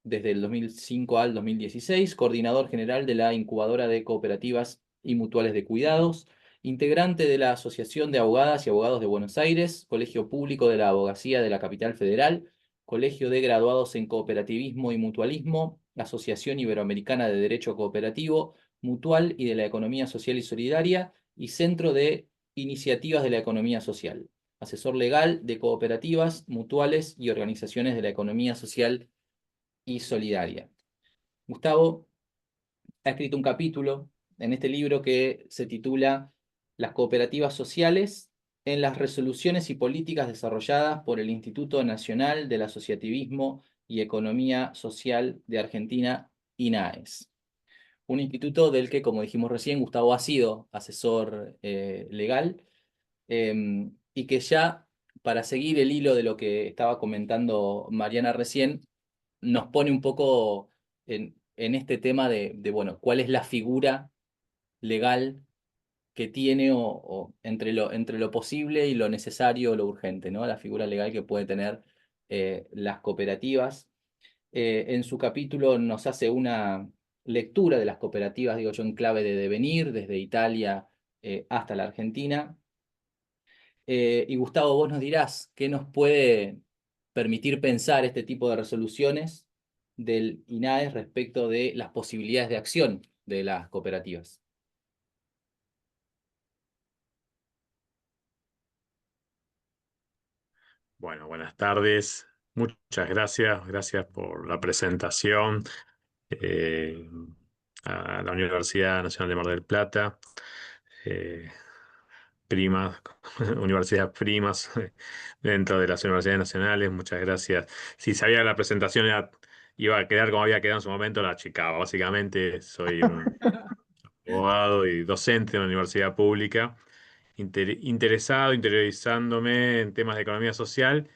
desde el 2005 al 2016, coordinador general de la Incubadora de Cooperativas y Mutuales de Cuidados, integrante de la Asociación de Abogadas y Abogados de Buenos Aires, Colegio Público de la Abogacía de la Capital Federal, Colegio de Graduados en Cooperativismo y Mutualismo, Asociación Iberoamericana de Derecho Cooperativo, Mutual y de la Economía Social y Solidaria, y Centro de Iniciativas de la Economía Social, asesor legal de cooperativas, mutuales y organizaciones de la economía social y solidaria. Gustavo ha escrito un capítulo en este libro que se titula Las cooperativas sociales en las resoluciones y políticas desarrolladas por el Instituto Nacional del Asociativismo y Economía Social de Argentina, INAES. Un instituto del que, como dijimos recién, Gustavo ha sido asesor legal, y que ya, para seguir el hilo de lo que estaba comentando Mariana recién, nos pone un poco en este tema bueno, cuál es la figura legal que tiene o entre lo posible y lo necesario o lo urgente, ¿no? La figura legal que puede tener las cooperativas. En su capítulo nos hace una lectura de las cooperativas, digo yo, en clave de devenir, desde Italia hasta la Argentina. Y Gustavo, vos nos dirás qué nos puede permitir pensar este tipo de resoluciones del INAES respecto de las posibilidades de acción de las cooperativas. Bueno, buenas tardes. Muchas gracias. Gracias por la presentación eh, a la Universidad Nacional de Mar del Plata. eh, Primas, universidades primas dentro de las universidades nacionales. Muchas gracias. Si sabía que la presentación iba a quedar como había quedado en su momento, la achicaba. Básicamente soy un abogado y docente en una universidad pública, interesado, interiorizándome en temas de economía social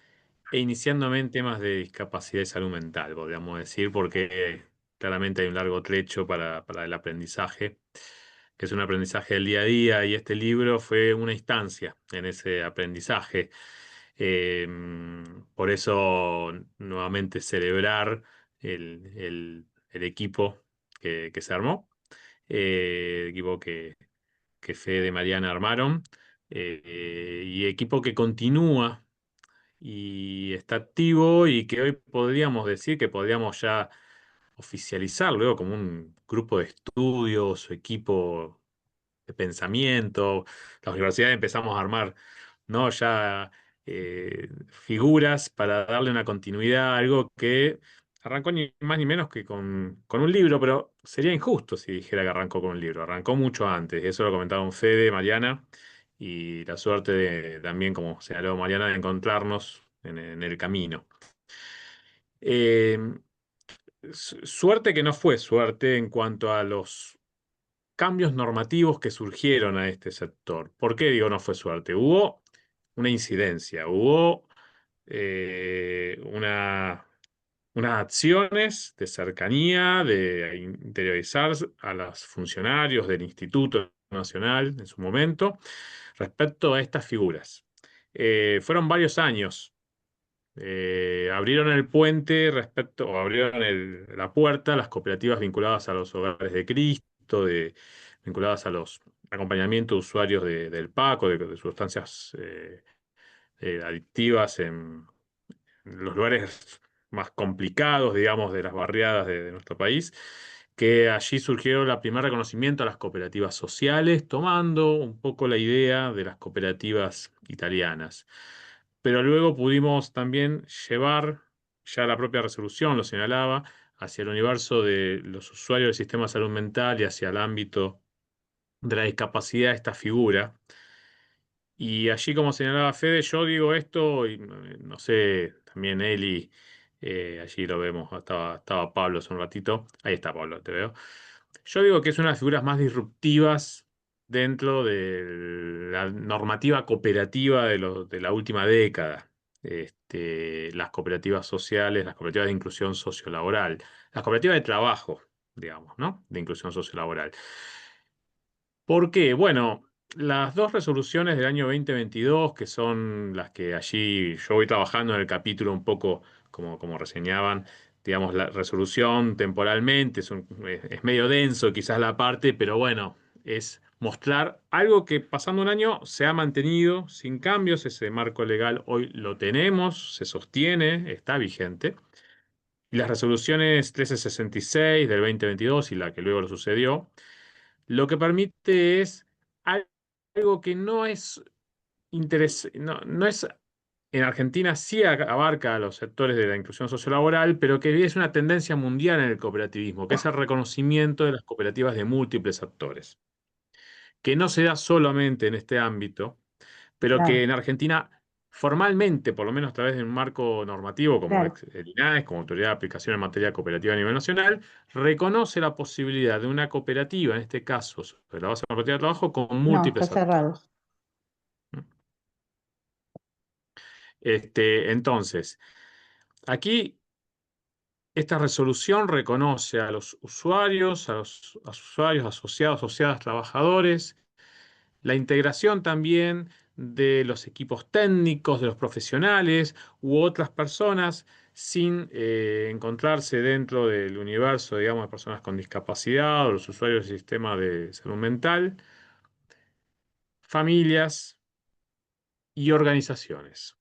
e iniciándome en temas de discapacidad y salud mental, podríamos decir, porque claramente hay un largo trecho para el aprendizaje, que es un aprendizaje del día a día, y este libro fue una instancia en ese aprendizaje. Eh, por eso, nuevamente, celebrar el equipo que se armó, el equipo que Fede y Mariana armaron, y equipo que continúa y está activo y que hoy podríamos decir que podríamos ya oficializar luego como un grupo de estudios o equipo de pensamiento. Las universidades empezamos a armar, ¿no? Ya figuras para darle una continuidad a algo que arrancó ni más ni menos que con un libro, pero sería injusto si dijera que arrancó con un libro. Arrancó mucho antes. Eso lo comentaban Fede, Mariana, y la suerte de también, como señaló Mariana, de encontrarnos en el camino. Eh, Suerte que no fue suerte en cuanto a los cambios normativos que surgieron a este sector. ¿Por qué digo no fue suerte? Hubo una incidencia, hubo unas acciones de cercanía, de interiorizar a los funcionarios del Instituto Nacional en su momento respecto a estas figuras. Fueron varios años. Abrieron el puente respecto, o abrieron la puerta a las cooperativas vinculadas a los hogares de Cristo, vinculadas a los acompañamientos de usuarios del PACO, de sustancias adictivas en los lugares más complicados, digamos, de las barriadas de nuestro país, que allí surgió el primer reconocimiento a las cooperativas sociales, tomando un poco la idea de las cooperativas italianas. Pero luego pudimos también llevar, ya la propia resolución lo señalaba, hacia el universo de los usuarios del sistema de salud mental y hacia el ámbito de la discapacidad esta figura. Y allí, como señalaba Fede, yo digo esto, y no sé, también Eli, allí lo vemos, estaba Pablo hace un ratito, ahí está Pablo, te veo. Yo digo que es una de las figuras más disruptivas dentro de la normativa cooperativa de la última década. Las cooperativas sociales, las cooperativas de inclusión sociolaboral, las cooperativas de trabajo, digamos, ¿no? De inclusión sociolaboral. ¿Por qué? Bueno, las dos resoluciones del año 2022, que son las que allí yo voy trabajando en el capítulo un poco como reseñaban, digamos, la resolución temporalmente, es medio denso quizás la parte, pero bueno, es mostrar algo que pasando un año se ha mantenido sin cambios. Ese marco legal hoy lo tenemos, se sostiene, está vigente. Y las resoluciones 1366 del 2022 y la que luego lo sucedió, lo que permite es algo que no es no es en Argentina, sí abarca a los sectores de la inclusión sociolaboral, pero que es una tendencia mundial en el cooperativismo, que es el reconocimiento de las cooperativas de múltiples actores, que no se da solamente en este ámbito, pero que Claro, en Argentina formalmente, por lo menos a través de un marco normativo como claro. el INAES, como Autoridad de Aplicación en Materia Cooperativa a nivel nacional, reconoce la posibilidad de una cooperativa, en este caso, sobre la base de la cooperativa de trabajo, con No, está múltiples cerrado. actores. Entonces, aquí Esta resolución reconoce a los usuarios, a los usuarios, asociados, asociadas, trabajadores, la integración también de los equipos técnicos, de los profesionales u otras personas sin encontrarse dentro del universo, digamos, de personas con discapacidad o los usuarios del sistema de salud mental, familias y organizaciones.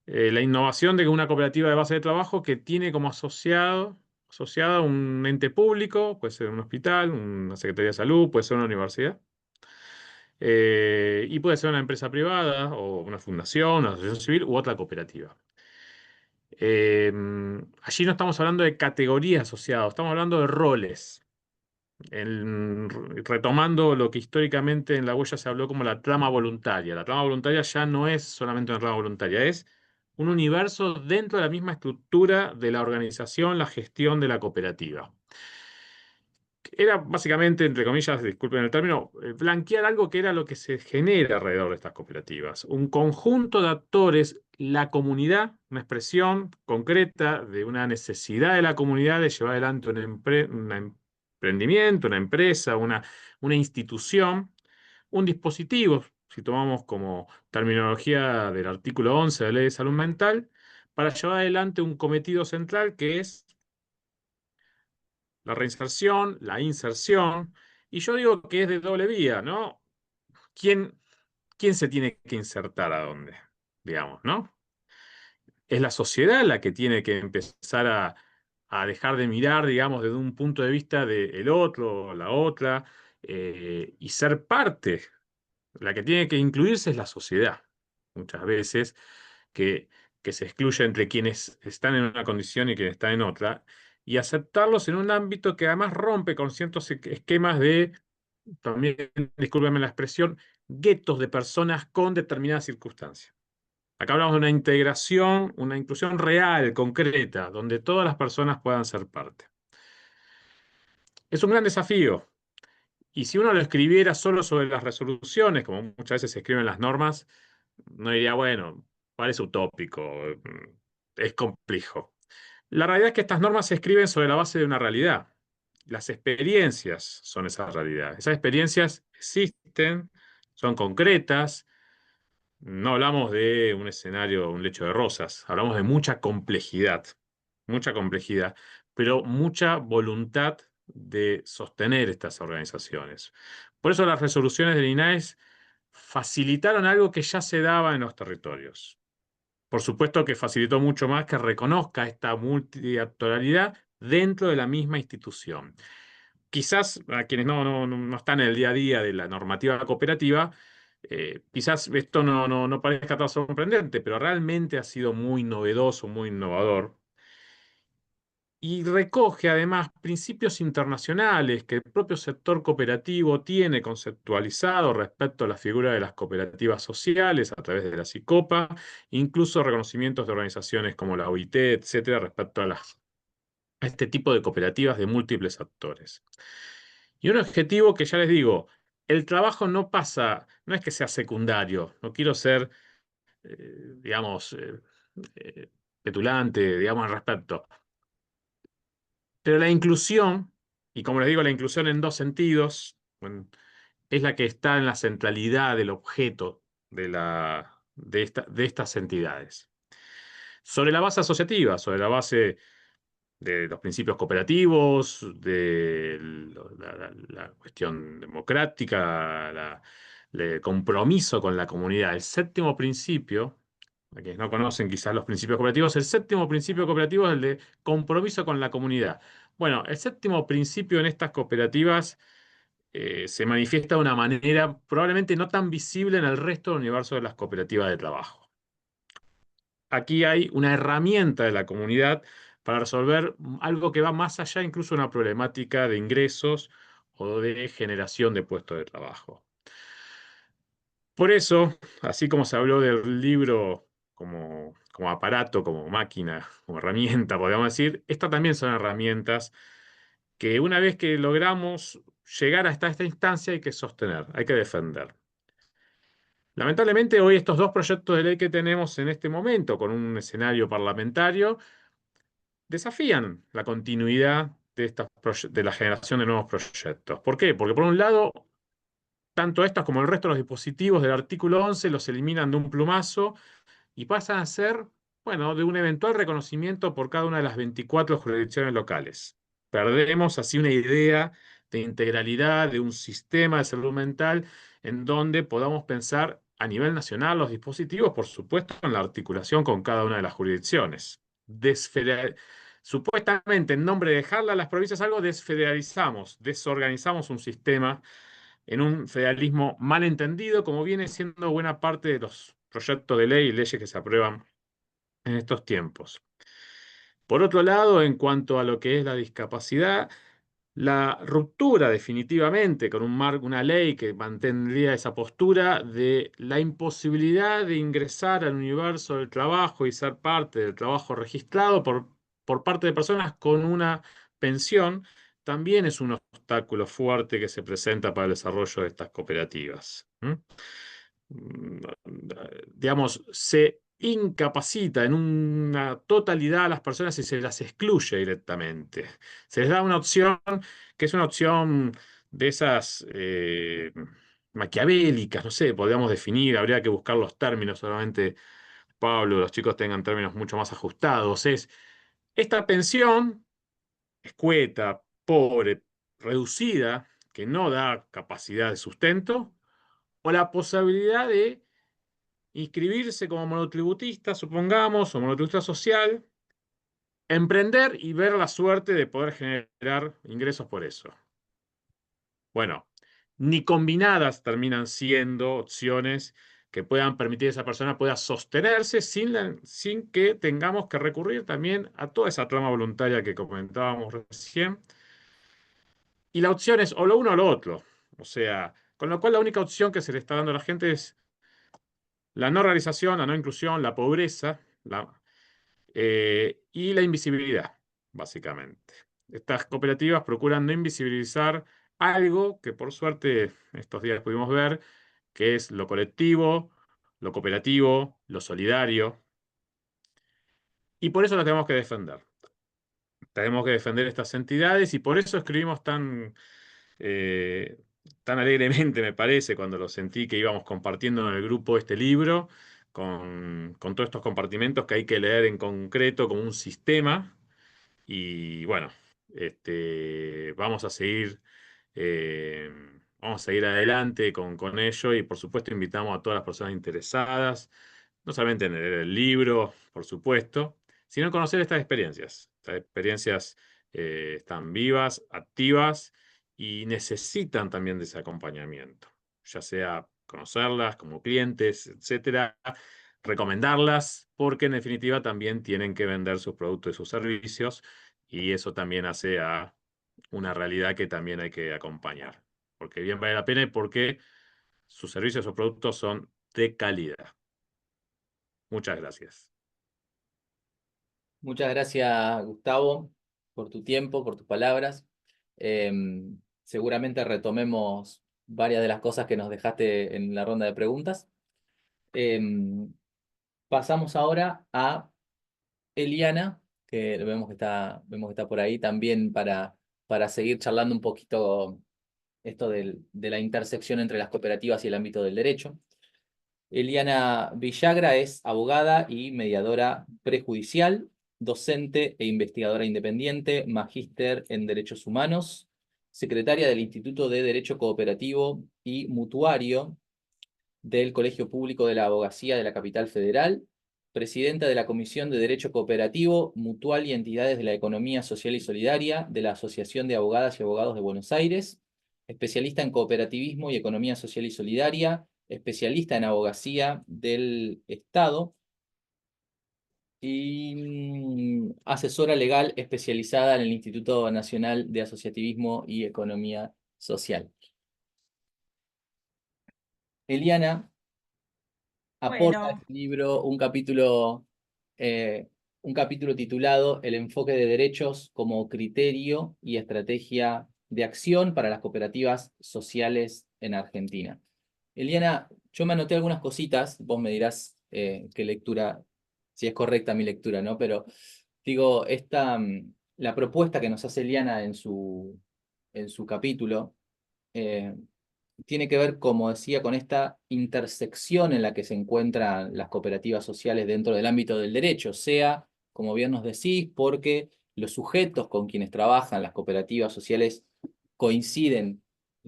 La innovación de una cooperativa de base de trabajo que tiene como asociada un ente público, puede ser un hospital, una secretaría de salud, puede ser una universidad, y puede ser una empresa privada o una fundación, una asociación civil u otra cooperativa. Eh, Allí no estamos hablando de categorías asociadas, estamos hablando de roles. Retomando lo que históricamente en la huella se habló como la trama voluntaria. La trama voluntaria ya no es solamente una trama voluntaria, es un universo dentro de la misma estructura de la organización, la gestión de la cooperativa. Era básicamente, entre comillas, disculpen el término, blanquear algo que era lo que se genera alrededor de estas cooperativas. Un conjunto de actores, la comunidad, una expresión concreta de una necesidad de la comunidad de llevar adelante un emprendimiento, una empresa, una institución, un dispositivo, si tomamos como terminología del artículo 11 de la Ley de Salud Mental, para llevar adelante un cometido central que es la reinserción, la inserción, y yo digo que es de doble vía, ¿no? ¿Quién, quién se tiene que insertar a dónde? Digamos, ¿no? Es la sociedad la que tiene que empezar a dejar de mirar, digamos, desde un punto de vista del otro, la otra, y ser parte. La que tiene que incluirse es la sociedad, muchas veces, que, que se excluye entre quienes están en una condición y quienes están en otra, y aceptarlos en un ámbito que además rompe con ciertos esquemas de, también, discúlpeme la expresión, guetos de personas con determinadas circunstancias. Acá hablamos de una integración, una inclusión real, concreta, donde todas las personas puedan ser parte. Es un gran desafío. Y si uno lo escribiera solo sobre las resoluciones, como muchas veces se escriben las normas, no diría, bueno, parece utópico, es complejo. La realidad es que estas normas se escriben sobre la base de una realidad. Las experiencias son esa realidad. Esas experiencias existen, son concretas. No hablamos de un escenario, un lecho de rosas. Hablamos de mucha complejidad, pero mucha voluntad de sostener estas organizaciones. Por eso las resoluciones del INAES facilitaron algo que ya se daba en los territorios. Por supuesto que facilitó mucho más que reconozca esta multiactorialidad dentro de la misma institución. Quizás a quienes no están en el día a día de la normativa cooperativa, quizás esto no parezca tan sorprendente, pero realmente ha sido muy novedoso, muy innovador. Y recoge además principios internacionales que el propio sector cooperativo tiene conceptualizado respecto a la figura de las cooperativas sociales a través de la SICOPA, incluso reconocimientos de organizaciones como la OIT, etcétera, respecto a este tipo de cooperativas de múltiples actores. Y un objetivo que ya les digo, el trabajo no pasa, no es que sea secundario, no quiero ser, digamos, petulante, digamos, al respecto. Pero la inclusión, y como les digo, la inclusión en dos sentidos, bueno, es la que está en la centralidad del objeto de estas entidades. Sobre la base asociativa, sobre la base de los principios cooperativos, de la cuestión democrática, el compromiso con la comunidad. El séptimo principio, a quienes no conocen quizás los principios cooperativos, el séptimo principio cooperativo es el de compromiso con la comunidad. Bueno, el séptimo principio en estas cooperativas se manifiesta de una manera probablemente no tan visible en el resto del universo de las cooperativas de trabajo. Aquí hay una herramienta de la comunidad para resolver algo que va más allá incluso de una problemática de ingresos o de generación de puestos de trabajo. Por eso, así como se habló del libro como aparato, como máquina, como herramienta, podríamos decir, estas también son herramientas que una vez que logramos llegar hasta esta instancia hay que sostener, hay que defender. Lamentablemente hoy estos dos proyectos de ley que tenemos en este momento, con un escenario parlamentario, desafían la continuidad de la generación de nuevos proyectos. ¿Por qué? Porque por un lado, tanto estos como el resto de los dispositivos del artículo 11 los eliminan de un plumazo y pasan a ser, bueno, de un eventual reconocimiento por cada una de las 24 jurisdicciones locales. Perdemos así una idea de integralidad, de un sistema de salud mental en donde podamos pensar a nivel nacional los dispositivos, por supuesto, en la articulación con cada una de las jurisdicciones. Supuestamente, en nombre de dejarla a las provincias algo, desfederalizamos, desorganizamos un sistema en un federalismo mal entendido, como viene siendo buena parte de los proyectos de ley y leyes que se aprueban en estos tiempos. Por otro lado, en cuanto a lo que es la discapacidad, la ruptura definitivamente con una ley que mantendría esa postura de la imposibilidad de ingresar al universo del trabajo y ser parte del trabajo registrado por parte de personas con una pensión, también es un obstáculo fuerte que se presenta para el desarrollo de estas cooperativas. Digamos, se incapacita en una totalidad a las personas y se las excluye directamente. Se les da una opción que es una opción de esas maquiavélicas, no sé, podríamos definir, habría que buscar los términos, solamente Pablo, los chicos tengan términos mucho más ajustados. Es esta pensión escueta, pobre, reducida, que no da capacidad de sustento, o la posibilidad de inscribirse como monotributista, supongamos, o monotributista social, emprender y ver la suerte de poder generar ingresos por eso. Bueno, ni combinadas terminan siendo opciones que puedan permitir a esa persona pueda sostenerse sin que tengamos que recurrir también a toda esa trama voluntaria que comentábamos recién. Y la opción es o lo uno o lo otro. O sea, con lo cual la única opción que se le está dando a la gente es la no realización, la no inclusión, la pobreza, y la invisibilidad, básicamente. Estas cooperativas procuran no invisibilizar algo que por suerte estos días pudimos ver, que es lo colectivo, lo cooperativo, lo solidario, y por eso las tenemos que defender. Tenemos que defender estas entidades y por eso escribimos tan alegremente, me parece, cuando lo sentí que íbamos compartiendo en el grupo este libro, con todos estos compartimentos que hay que leer en concreto como un sistema. Y bueno, eh, vamos a seguir adelante con ello y por supuesto invitamos a todas las personas interesadas, no solamente en leer el libro, por supuesto, sino en conocer estas experiencias. Estas experiencias están vivas, activas y necesitan también de ese acompañamiento, ya sea conocerlas como clientes, etcétera, recomendarlas, porque en definitiva también tienen que vender sus productos y sus servicios, y eso también hace a una realidad que también hay que acompañar, porque bien vale la pena y porque sus servicios o productos son de calidad. Muchas gracias. Muchas gracias, Gustavo, por tu tiempo, por tus palabras. Seguramente retomemos varias de las cosas que nos dejaste en la ronda de preguntas. Pasamos ahora a Eliana, que vemos que está por ahí también para seguir charlando un poquito esto de la intersección entre las cooperativas y el ámbito del derecho. Eliana Villagra es abogada y mediadora prejudicial, docente e investigadora independiente, magíster en Derechos Humanos, secretaria del Instituto de Derecho Cooperativo y Mutuario del Colegio Público de la Abogacía de la Capital Federal, presidenta de la Comisión de Derecho Cooperativo, Mutual y Entidades de la Economía Social y Solidaria de la Asociación de Abogadas y Abogados de Buenos Aires, especialista en cooperativismo y economía social y solidaria, especialista en abogacía del Estado y asesora legal especializada en el Instituto Nacional de Asociativismo y Economía Social. Eliana aporta a Bueno, este libro un capítulo titulado El enfoque de derechos como criterio y estrategia de acción para las cooperativas sociales en Argentina. Eliana, yo me anoté algunas cositas, vos me dirás qué lectura, si es correcta mi lectura, ¿no? Pero Digo, la propuesta que nos hace Eliana en su capítulo eh, tiene que ver, como decía, con esta intersección en la que se encuentran las cooperativas sociales dentro del ámbito del derecho, sea, como bien nos decís, porque los sujetos con quienes trabajan las cooperativas sociales coinciden,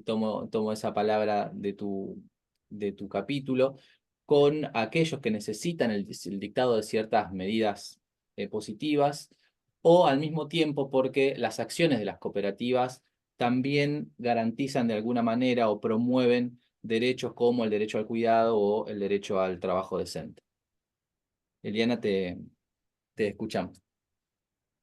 tomo esa palabra de tu capítulo, con aquellos que necesitan el dictado de ciertas medidas positivas, o al mismo tiempo porque las acciones de las cooperativas también garantizan de alguna manera o promueven derechos como el derecho al cuidado o el derecho al trabajo decente. Eliana, te escuchamos.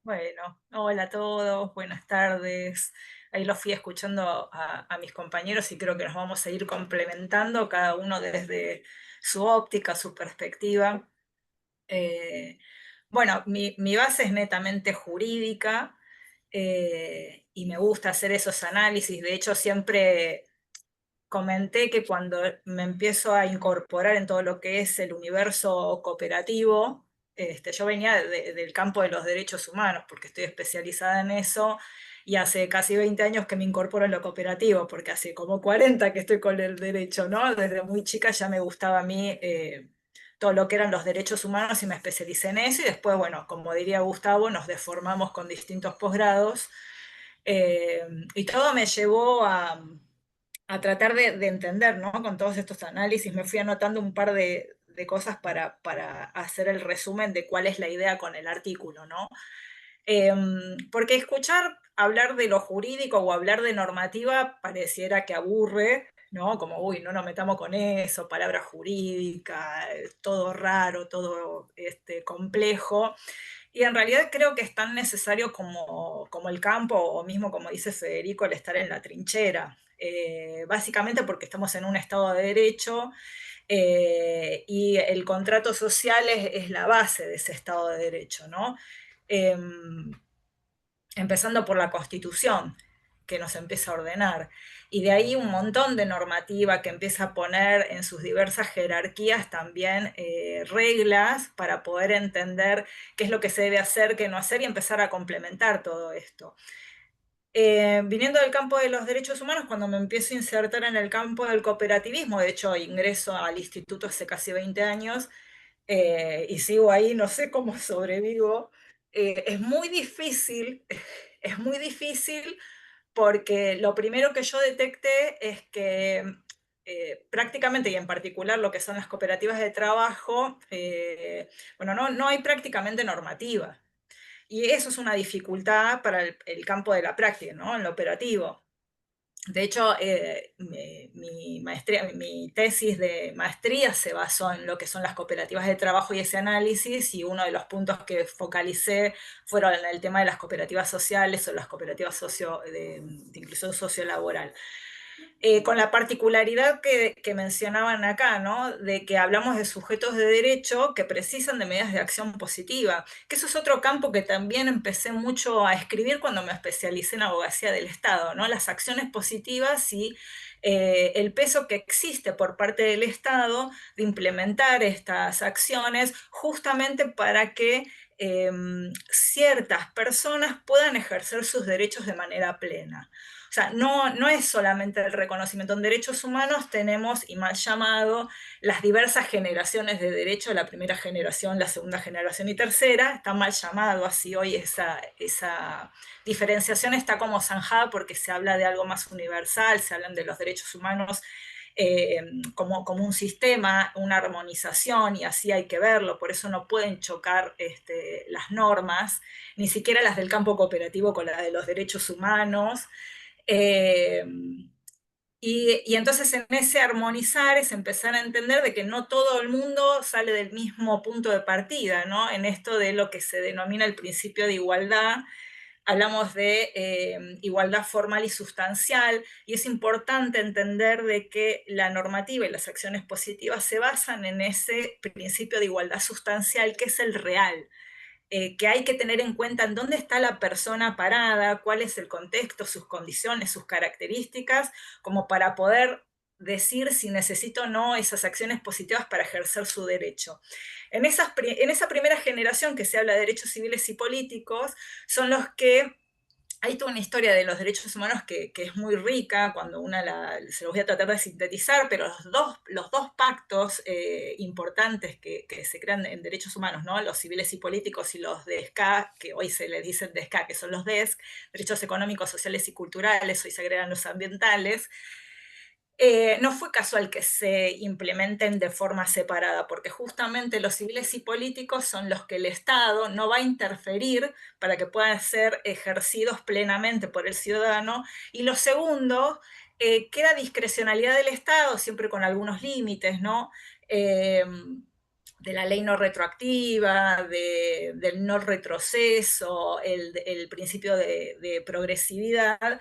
Bueno, hola a todos, buenas tardes. Ahí los fui escuchando a mis compañeros y creo que nos vamos a ir complementando, cada uno desde su óptica, su perspectiva. Eh, bueno, mi base es netamente jurídica y me gusta hacer esos análisis. De hecho, siempre comenté que cuando me empiezo a incorporar en todo lo que es el universo cooperativo, yo venía del campo de los derechos humanos, porque estoy especializada en eso, y hace casi 20 años que me incorporo en lo cooperativo, porque hace como 40 que estoy con el derecho, ¿no? Desde muy chica ya me gustaba a mí todo lo que eran los derechos humanos y me especialicé en eso, y después, bueno, como diría Gustavo, nos deformamos con distintos posgrados, eh, y todo me llevó a tratar de entender, ¿no? Con todos estos análisis me fui anotando un par de cosas para hacer el resumen de cuál es la idea con el artículo, ¿no? Porque escuchar hablar de lo jurídico o hablar de normativa pareciera que aburre, ¿no? Como, uy, no nos metamos con eso, palabra jurídica, todo raro, todo complejo. Y en realidad creo que es tan necesario como el campo, o mismo como dice Federico, el estar en la trinchera. Básicamente porque estamos en un estado de derecho y el contrato social es la base de ese estado de derecho, ¿no? Empezando por la Constitución, que nos empieza a ordenar. Y de ahí un montón de normativa que empieza a poner en sus diversas jerarquías también reglas para poder entender qué es lo que se debe hacer, qué no hacer y empezar a complementar todo esto. Viniendo del campo de los derechos humanos, cuando me empiezo a insertar en el campo del cooperativismo, de hecho ingreso al instituto hace casi 20 años, y sigo ahí, no sé cómo sobrevivo, es muy difícil, es muy difícil porque lo primero que yo detecté es que prácticamente, y en particular lo que son las cooperativas de trabajo, bueno, no hay prácticamente normativa. Y eso es una dificultad para el campo de la práctica, ¿no? En lo operativo. De hecho, mi tesis de maestría se basó en lo que son las cooperativas de trabajo y ese análisis, y uno de los puntos que focalicé fueron en el tema de las cooperativas sociales o las cooperativas de inclusión sociolaboral. Con la particularidad que mencionaban acá, ¿no? De que hablamos de sujetos de derecho que precisan de medidas de acción positiva, que eso es otro campo que también empecé mucho a escribir cuando me especialicé en abogacía del Estado, ¿no? Las acciones positivas y el peso que existe por parte del Estado de implementar estas acciones justamente para que ciertas personas puedan ejercer sus derechos de manera plena. O sea, no es solamente el reconocimiento. En derechos humanos tenemos, y mal llamado, las diversas generaciones de derecho, la primera generación, la segunda generación y tercera. Está mal llamado así hoy, esa diferenciación está como zanjada porque se habla de algo más universal, se hablan de los derechos humanos como un sistema, una armonización, y así hay que verlo. Por eso no pueden chocar las normas, ni siquiera las del campo cooperativo con las de los derechos humanos. Eh, y entonces en ese armonizar es empezar a entender de que no todo el mundo sale del mismo punto de partida, ¿no? En esto de lo que se denomina el principio de igualdad, hablamos de igualdad formal y sustancial, y es importante entender de que la normativa y las acciones positivas se basan en ese principio de igualdad sustancial, que es el real, que hay que tener en cuenta en dónde está la persona parada, cuál es el contexto, sus condiciones, sus características, como para poder decir si necesita o no esas acciones positivas para ejercer su derecho. En esa primera generación que se habla de derechos civiles y políticos, son los que hay toda una historia de los derechos humanos que es muy rica, cuando se los voy a tratar de sintetizar, pero los dos pactos importantes que se crean en derechos humanos, ¿no? Los civiles y políticos y los DESCA, que hoy se les dicen DESCA, que son los DESC, derechos económicos, sociales y culturales, hoy se agregan los ambientales. No fue casual que se implementen de forma separada, porque justamente los civiles y políticos son los que el Estado no va a interferir para que puedan ser ejercidos plenamente por el ciudadano, y lo segundo, queda discrecionalidad del Estado, siempre con algunos límites, ¿no? De la ley no retroactiva, del no retroceso, el principio de progresividad,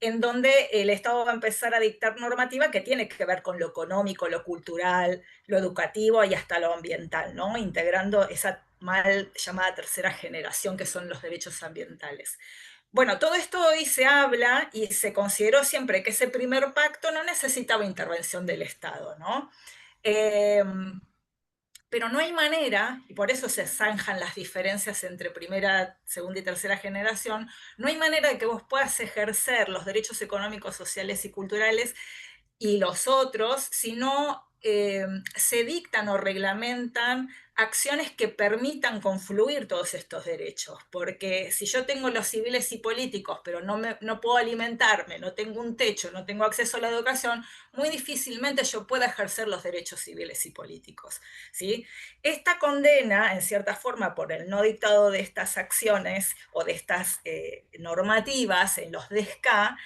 en donde el Estado va a empezar a dictar normativa que tiene que ver con lo económico, lo cultural, lo educativo y hasta lo ambiental, ¿no? Integrando esa mal llamada tercera generación que son los derechos ambientales. Bueno, todo esto hoy se habla y se consideró siempre que ese primer pacto no necesitaba intervención del Estado, ¿no? Pero no hay manera, y por eso se zanjan las diferencias entre primera, segunda y tercera generación, no hay manera de que vos puedas ejercer los derechos económicos, sociales y culturales y los otros, si no se dictan o reglamentan acciones que permitan confluir todos estos derechos. Porque si yo tengo los civiles y políticos, pero no puedo alimentarme, no tengo un techo, no tengo acceso a la educación, muy difícilmente yo pueda ejercer los derechos civiles y políticos, ¿sí? Esta condena, en cierta forma, por el no dictado de estas acciones o de estas normativas en los DESCA,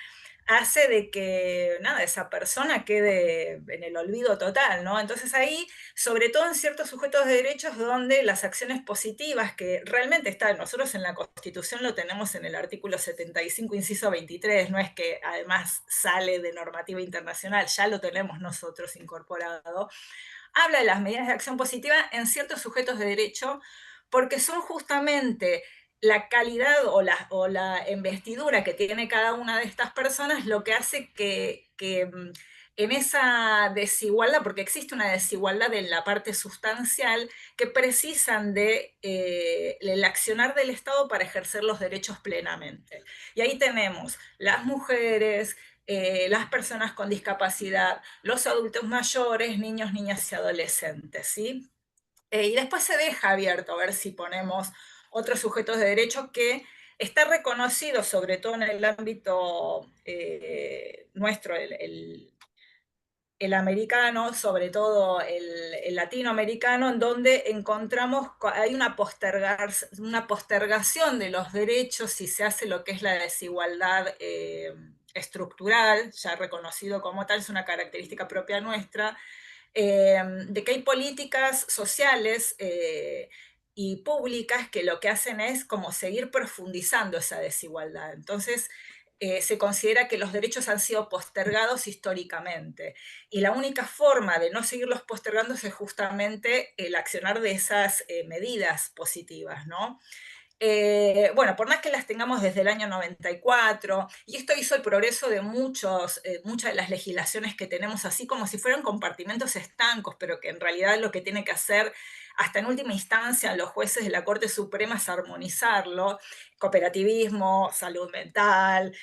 hace de que, nada, esa persona quede en el olvido total, ¿no? Entonces ahí, sobre todo en ciertos sujetos de derechos donde las acciones positivas que realmente están, nosotros en la Constitución lo tenemos en el artículo 75, inciso 23, no es que además sale de normativa internacional, ya lo tenemos nosotros incorporado, habla de las medidas de acción positiva en ciertos sujetos de derecho, porque son justamente la calidad o la investidura que tiene cada una de estas personas lo que hace que en esa desigualdad, porque existe una desigualdad en la parte sustancial, que precisan el accionar del Estado para ejercer los derechos plenamente. Y ahí tenemos las mujeres, las personas con discapacidad, los adultos mayores, niños, niñas y adolescentes, ¿sí? Y después se deja abierto a ver si ponemos otros sujetos de derecho que está reconocido, sobre todo en el ámbito nuestro, el americano, sobre todo el latinoamericano, en donde encontramos, hay una postergación de los derechos si se hace lo que es la desigualdad estructural, ya reconocido como tal, es una característica propia nuestra, de que hay políticas sociales y públicas que lo que hacen es como seguir profundizando esa desigualdad. Entonces, se considera que los derechos han sido postergados históricamente. Y la única forma de no seguirlos postergando es justamente el accionar de esas medidas positivas, ¿no? Bueno, por más que las tengamos desde el año 94, y esto hizo el progreso de muchas de las legislaciones que tenemos, así como si fueran compartimentos estancos, pero que en realidad lo que tiene que hacer, hasta en última instancia, los jueces de la Corte Suprema es armonizarlo: cooperativismo, salud mental,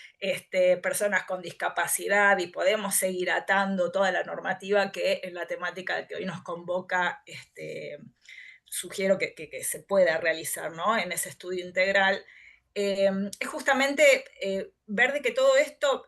personas con discapacidad, y podemos seguir atando toda la normativa que en la temática que hoy nos convoca sugiero que se pueda realizar, ¿no? En ese estudio integral, es justamente ver de que todo esto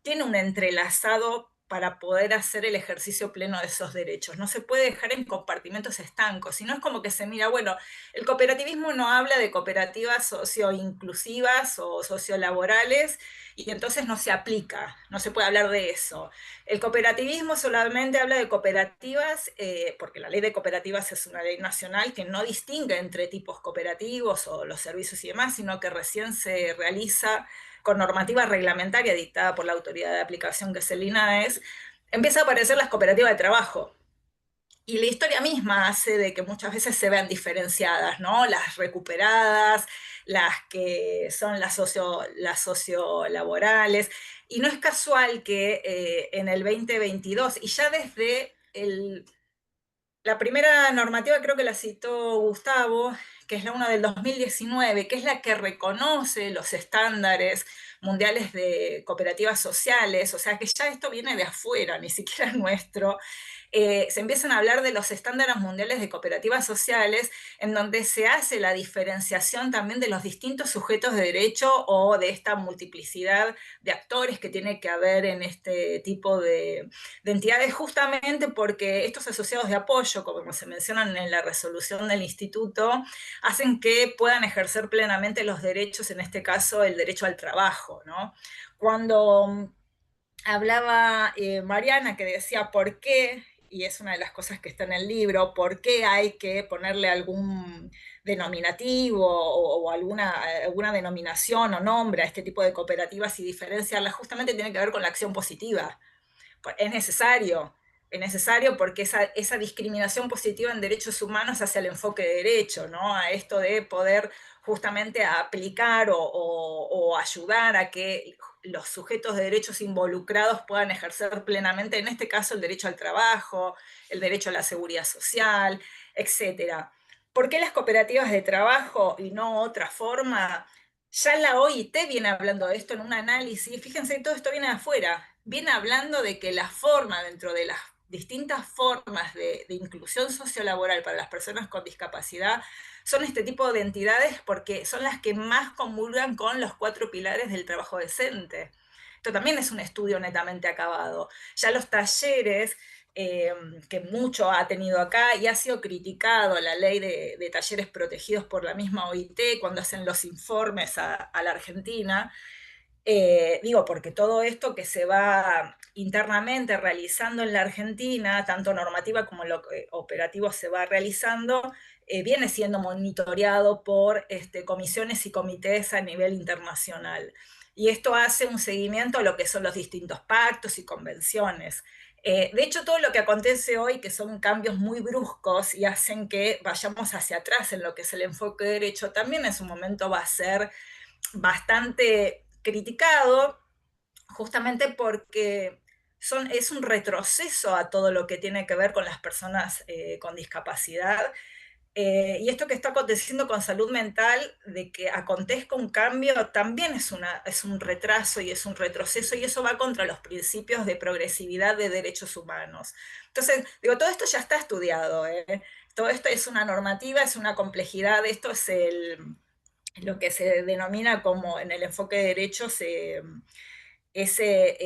tiene un entrelazado para poder hacer el ejercicio pleno de esos derechos. No se puede dejar en compartimentos estancos, sino es como que se mira, bueno, el cooperativismo no habla de cooperativas socioinclusivas o sociolaborales, y entonces no se aplica, no se puede hablar de eso. El cooperativismo solamente habla de cooperativas, porque la ley de cooperativas es una ley nacional que no distingue entre tipos cooperativos o los servicios y demás, sino que recién se realiza con normativa reglamentaria dictada por la autoridad de aplicación, que es el INAES. Empieza a aparecer las cooperativas de trabajo. Y la historia misma hace de que muchas veces se vean diferenciadas, ¿no? Las recuperadas, las que son las sociolaborales, y no es casual que en el 2022, y ya desde la primera normativa creo que la citó Gustavo, que es la una del 2019, que es la que reconoce los estándares mundiales de cooperativas sociales, o sea que ya esto viene de afuera, ni siquiera es nuestro. Se empiezan a hablar de los estándares mundiales de cooperativas sociales, en donde se hace la diferenciación también de los distintos sujetos de derecho o de esta multiplicidad de actores que tiene que haber en este tipo de entidades, justamente porque estos asociados de apoyo, como se mencionan en la resolución del instituto, hacen que puedan ejercer plenamente los derechos, en este caso el derecho al trabajo, ¿no? Cuando hablaba Mariana, que decía por qué, y es una de las cosas que está en el libro, por qué hay que ponerle algún denominativo o alguna denominación o nombre a este tipo de cooperativas y diferenciarlas, justamente tiene que ver con la acción positiva. Es necesario, es necesario porque esa discriminación positiva en derechos humanos hacia el enfoque de derecho, ¿no? A esto de poder justamente aplicar o ayudar a que los sujetos de derechos involucrados puedan ejercer plenamente, en este caso, el derecho al trabajo, el derecho a la seguridad social, etcétera. ¿Por qué las cooperativas de trabajo y no otra forma? Ya la OIT viene hablando de esto en un análisis, fíjense, todo esto viene de afuera, viene hablando de que la forma dentro de las distintas formas de inclusión sociolaboral para las personas con discapacidad son este tipo de entidades porque son las que más comulgan con los 4 pilares del trabajo decente. Esto también es un estudio netamente acabado. Ya los talleres que mucho ha tenido acá y ha sido criticado la ley de talleres protegidos por la misma OIT cuando hacen los informes a la Argentina. Digo, porque todo esto que se va internamente realizando en la Argentina, tanto normativa como lo operativo se va realizando, viene siendo monitoreado por comisiones y comités a nivel internacional. Y esto hace un seguimiento a lo que son los distintos pactos y convenciones. De hecho, todo lo que acontece hoy, que son cambios muy bruscos y hacen que vayamos hacia atrás en lo que es el enfoque de derecho, también en su momento va a ser bastante criticado, justamente porque es un retroceso a todo lo que tiene que ver con las personas con discapacidad. Y esto que está aconteciendo con salud mental, de que acontezca un cambio, también es un retraso y es un retroceso, y eso va contra los principios de progresividad de derechos humanos. Entonces, digo, todo esto ya está estudiado, ¿eh? Todo esto es una normativa, es una complejidad, esto es lo que se denomina como en el enfoque de derechos ese,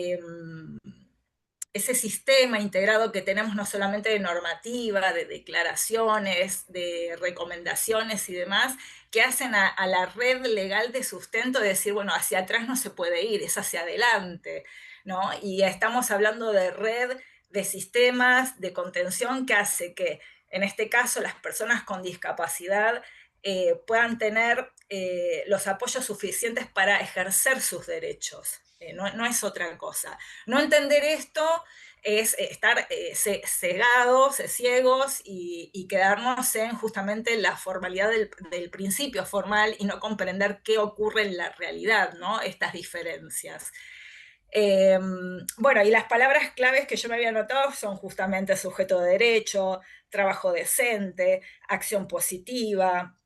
ese sistema integrado que tenemos no solamente de normativa, de declaraciones, de recomendaciones y demás, que hacen a la red legal de sustento de decir, bueno, hacia atrás no se puede ir, es hacia adelante, ¿no? Y estamos hablando de red de sistemas de contención que hace que, en este caso, las personas con discapacidad puedan tener los apoyos suficientes para ejercer sus derechos. No es otra cosa. No entender esto es estar cegados, ciegos y quedarnos en justamente la formalidad del principio formal y no comprender qué ocurre en la realidad, ¿no? Estas diferencias. Bueno, y las palabras claves que yo me había anotado son justamente sujeto de derecho, trabajo decente, acción positiva,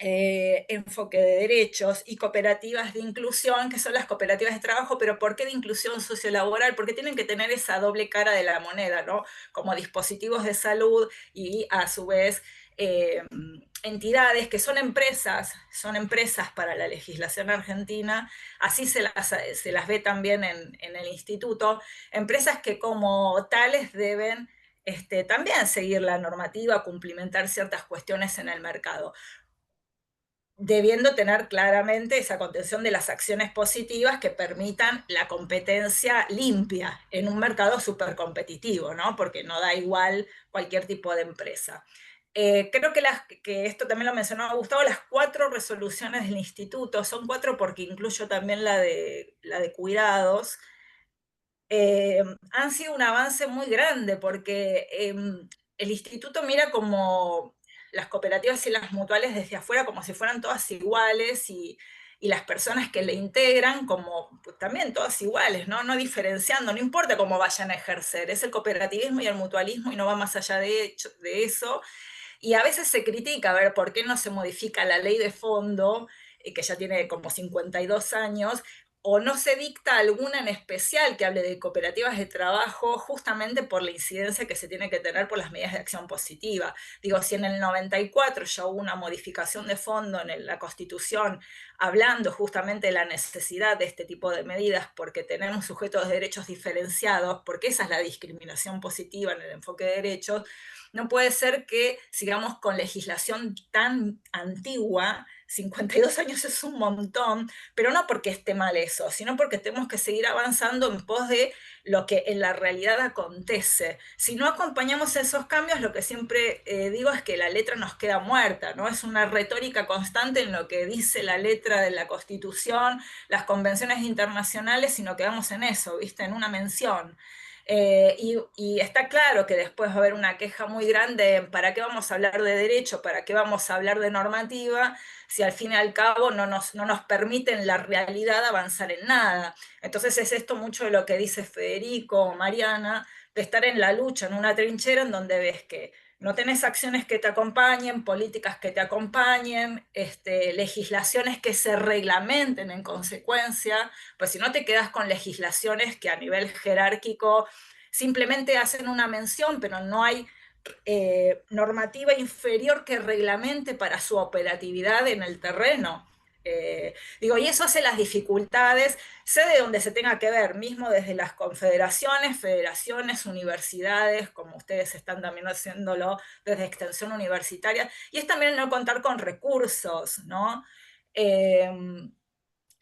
enfoque de derechos y cooperativas de inclusión, que son las cooperativas de trabajo, pero ¿por qué de inclusión sociolaboral? Porque tienen que tener esa doble cara de la moneda, ¿no? Como dispositivos de salud y a su vez entidades que son empresas para la legislación argentina, así se las ve también en el instituto, empresas que como tales deben también seguir la normativa, cumplimentar ciertas cuestiones en el mercado, debiendo tener claramente esa contención de las acciones positivas que permitan la competencia limpia en un mercado súper competitivo, ¿no? Porque no da igual cualquier tipo de empresa. Creo que esto también lo mencionaba Gustavo, las 4 resoluciones del instituto, son 4 porque incluyo también la de cuidados, han sido un avance muy grande porque el instituto mira como las cooperativas y las mutuales desde afuera como si fueran todas iguales y las personas que le integran como pues, también todas iguales, ¿no? No diferenciando, no importa cómo vayan a ejercer, es el cooperativismo y el mutualismo y no va más allá de eso. Y a veces se critica, a ver, ¿por qué no se modifica la ley de fondo, que ya tiene como 52 años, o no se dicta alguna en especial que hable de cooperativas de trabajo justamente por la incidencia que se tiene que tener por las medidas de acción positiva? Digo, si en el 94 ya hubo una modificación de fondo en la Constitución hablando justamente de la necesidad de este tipo de medidas porque tenemos sujetos de derechos diferenciados, porque esa es la discriminación positiva en el enfoque de derechos, no puede ser que sigamos con legislación tan antigua, 52 años es un montón, pero no porque esté mal eso, sino porque tenemos que seguir avanzando en pos de lo que en la realidad acontece. Si no acompañamos esos cambios, lo que siempre digo es que la letra nos queda muerta, ¿no? Es una retórica constante en lo que dice la letra de la Constitución, las convenciones internacionales, y nos quedamos en eso, ¿viste? En una mención. Y está claro que después va a haber una queja muy grande en ¿para qué vamos a hablar de derecho? ¿Para qué vamos a hablar de normativa? Si al fin y al cabo no nos permiten la realidad avanzar en nada. Entonces es esto mucho de lo que dice Federico o Mariana, de estar en la lucha, en una trinchera en donde ves que no tenés acciones que te acompañen, políticas que te acompañen, legislaciones que se reglamenten en consecuencia, pues si no te quedas con legislaciones que a nivel jerárquico simplemente hacen una mención, pero no hay normativa inferior que reglamente para su operatividad en el terreno. Digo, y eso hace las dificultades, sé de donde se tenga que ver, mismo desde las confederaciones, federaciones, universidades, como ustedes están también haciéndolo desde extensión universitaria, y es también no contar con recursos, ¿no?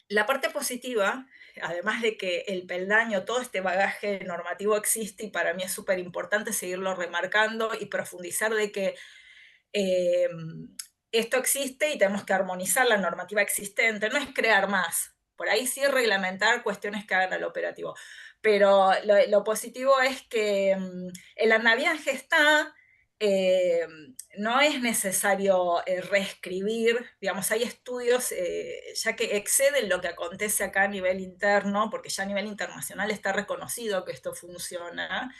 La parte positiva, además de que el peldaño, todo este bagaje normativo existe y para mí es súper importante seguirlo remarcando y profundizar de que esto existe y tenemos que armonizar la normativa existente, no es crear más, por ahí sí reglamentar cuestiones que hagan al operativo, pero lo positivo es que el andamiaje está, no es necesario reescribir, digamos, hay estudios ya que exceden lo que acontece acá a nivel interno, porque ya a nivel internacional está reconocido que esto funciona,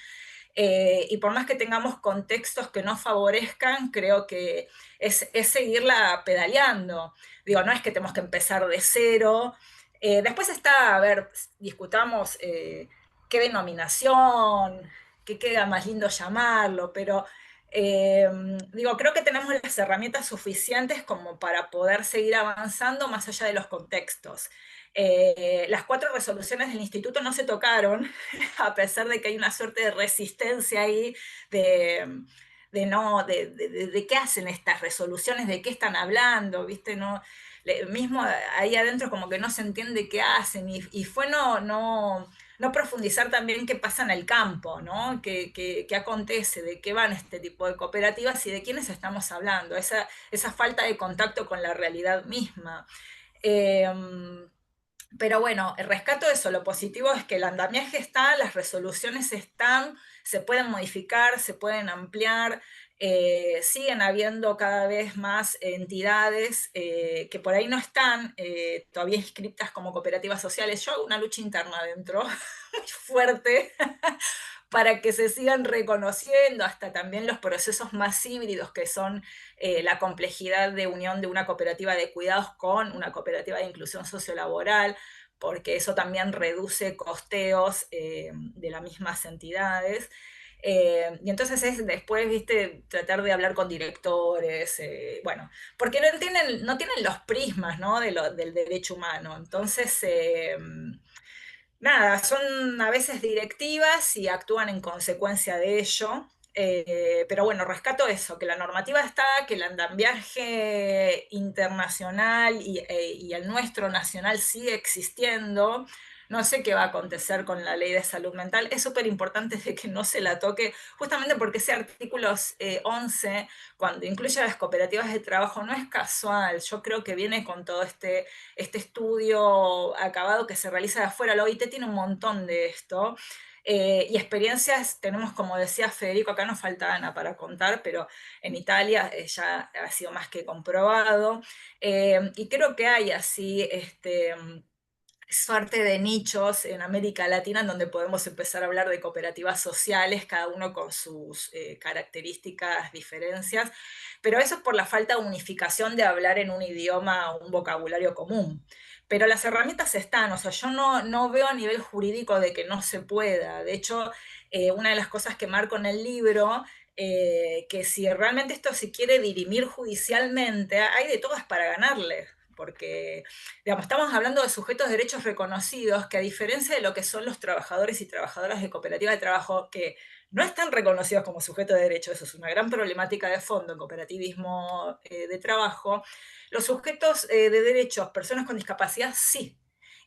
y por más que tengamos contextos que no favorezcan, creo que es seguirla pedaleando. Digo, no es que tenemos que empezar de cero. Después está, a ver, discutamos qué denominación, qué queda más lindo llamarlo, pero digo, creo que tenemos las herramientas suficientes como para poder seguir avanzando más allá de los contextos. Las 4 resoluciones del instituto no se tocaron, a pesar de que hay una suerte de resistencia ahí de qué hacen estas resoluciones, de qué están hablando, ¿viste? No, mismo ahí adentro como que no se entiende qué hacen, y fue no profundizar también qué pasa en el campo, ¿no? Qué acontece, de qué van este tipo de cooperativas y de quiénes estamos hablando, esa falta de contacto con la realidad misma. Pero bueno, el rescato de eso, lo positivo es que el andamiaje está, las resoluciones están, se pueden modificar, se pueden ampliar, siguen habiendo cada vez más entidades que por ahí no están todavía inscritas como cooperativas sociales. Yo hago una lucha interna adentro muy fuerte para que se sigan reconociendo hasta también los procesos más híbridos que son la complejidad de unión de una cooperativa de cuidados con una cooperativa de inclusión sociolaboral, porque eso también reduce costeos de las mismas entidades. Y entonces es después, viste, tratar de hablar con directores, bueno, porque no tienen los prismas, ¿no? Del derecho humano. Entonces, nada, son a veces directivas y actúan en consecuencia de ello. Pero bueno, rescato eso, que la normativa está, que el andamiaje internacional y el nuestro nacional sigue existiendo. No sé qué va a acontecer con la ley de salud mental. Es súper importante de que no se la toque, justamente porque ese artículo 11, cuando incluye a las cooperativas de trabajo, no es casual. Yo creo que viene con todo este estudio acabado que se realiza de afuera. La OIT tiene un montón de esto. Y experiencias tenemos, como decía Federico, acá nos falta Ana para contar, pero en Italia ya ha sido más que comprobado. Y creo que hay así suerte de nichos en América Latina en donde podemos empezar a hablar de cooperativas sociales, cada uno con sus características, diferencias, pero eso es por la falta de unificación de hablar en un idioma, un vocabulario común. Pero las herramientas están, o sea, yo no veo a nivel jurídico de que no se pueda. De hecho, una de las cosas que marco en el libro, que si realmente esto se quiere dirimir judicialmente, hay de todas para ganarle, porque digamos, estamos hablando de sujetos de derechos reconocidos que a diferencia de lo que son los trabajadores y trabajadoras de cooperativa de trabajo, que no están reconocidos como sujetos de derechos, eso es una gran problemática de fondo en cooperativismo de trabajo, los sujetos de derechos, personas con discapacidad, sí.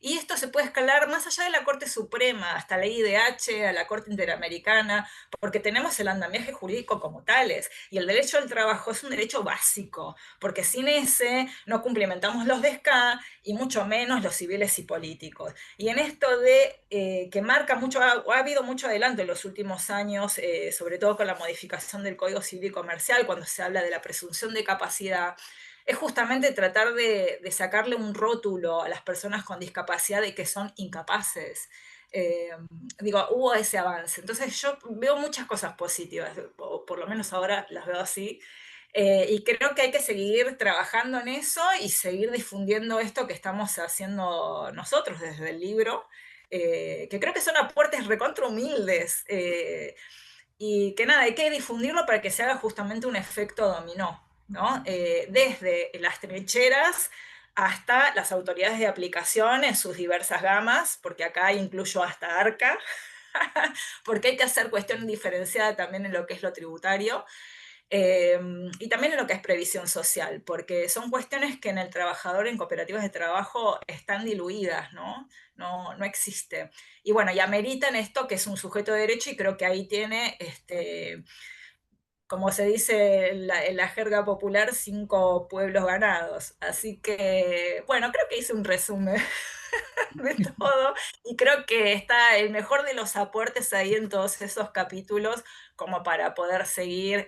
Y esto se puede escalar más allá de la Corte Suprema, hasta la IDH, a la Corte Interamericana, porque tenemos el andamiaje jurídico como tales. Y el derecho al trabajo es un derecho básico, porque sin ese no cumplimentamos los de SCA y mucho menos los civiles y políticos. Y en esto de que marca mucho, ha habido mucho adelanto en los últimos años, sobre todo con la modificación del Código Civil y Comercial, cuando se habla de la presunción de capacidad, es justamente tratar de sacarle un rótulo a las personas con discapacidad de que son incapaces. Eh, Digo, hubo ese avance. Entonces yo veo muchas cosas positivas, o por lo menos ahora las veo así, y creo que hay que seguir trabajando en eso y seguir difundiendo esto que estamos haciendo nosotros desde el libro, que creo que son aportes recontra humildes, y que nada, hay que difundirlo para que se haga justamente un efecto dominó, ¿no? Desde las trincheras hasta las autoridades de aplicación en sus diversas gamas, porque acá incluyo hasta ARCA, porque hay que hacer cuestión diferenciada también en lo que es lo tributario, y también en lo que es previsión social, porque son cuestiones que en el trabajador, en cooperativas de trabajo, están diluidas, ¿no? No existe. Y bueno, y ameritan esto que es un sujeto de derecho, y creo que ahí tiene, como se dice en la jerga popular, 5 pueblos ganados. Así que, bueno, creo que hice un resumen de todo, y creo que está el mejor de los aportes ahí en todos esos capítulos como para poder seguir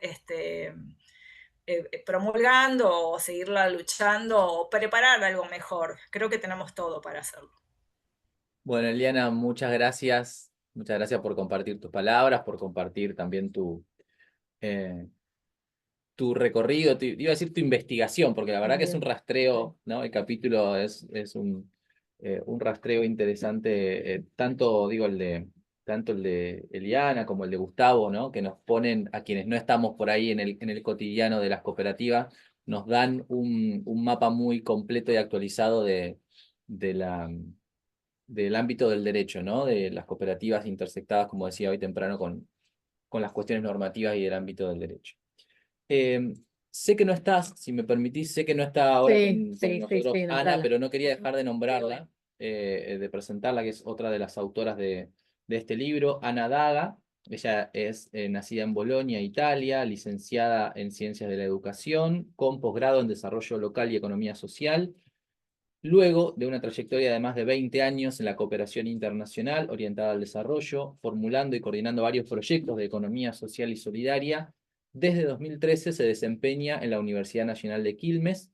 promulgando o seguirla luchando o preparar algo mejor. Creo que tenemos todo para hacerlo. Bueno, Eliana, muchas gracias. Muchas gracias por compartir tus palabras, por compartir también eh, tu recorrido, iba a decir tu investigación, porque la verdad que es un Bien, rastreo, ¿no? El capítulo es un rastreo interesante, tanto, digo, tanto el de Eliana como el de Gustavo, ¿no? Que nos ponen a quienes no estamos por ahí en el cotidiano de las cooperativas, nos dan un mapa muy completo y actualizado de del ámbito del derecho, ¿no? De las cooperativas intersectadas, como decía hoy temprano, con las cuestiones normativas y el ámbito del derecho. Eh, Sé que no estás, si me permitís, sé que no está ahora sí, con sí, sí, nosotros sí, Ana, nombrala. pero no quería dejar de nombrarla, de presentarla, que es otra de las autoras de este libro, Ana Daga. Ella es nacida en Bolonia, Italia, licenciada en Ciencias de la Educación, con posgrado en Desarrollo Local y Economía Social. Luego de una trayectoria de más de 20 años en la cooperación internacional orientada al desarrollo, formulando y coordinando varios proyectos de economía social y solidaria, desde 2013 se desempeña en la Universidad Nacional de Quilmes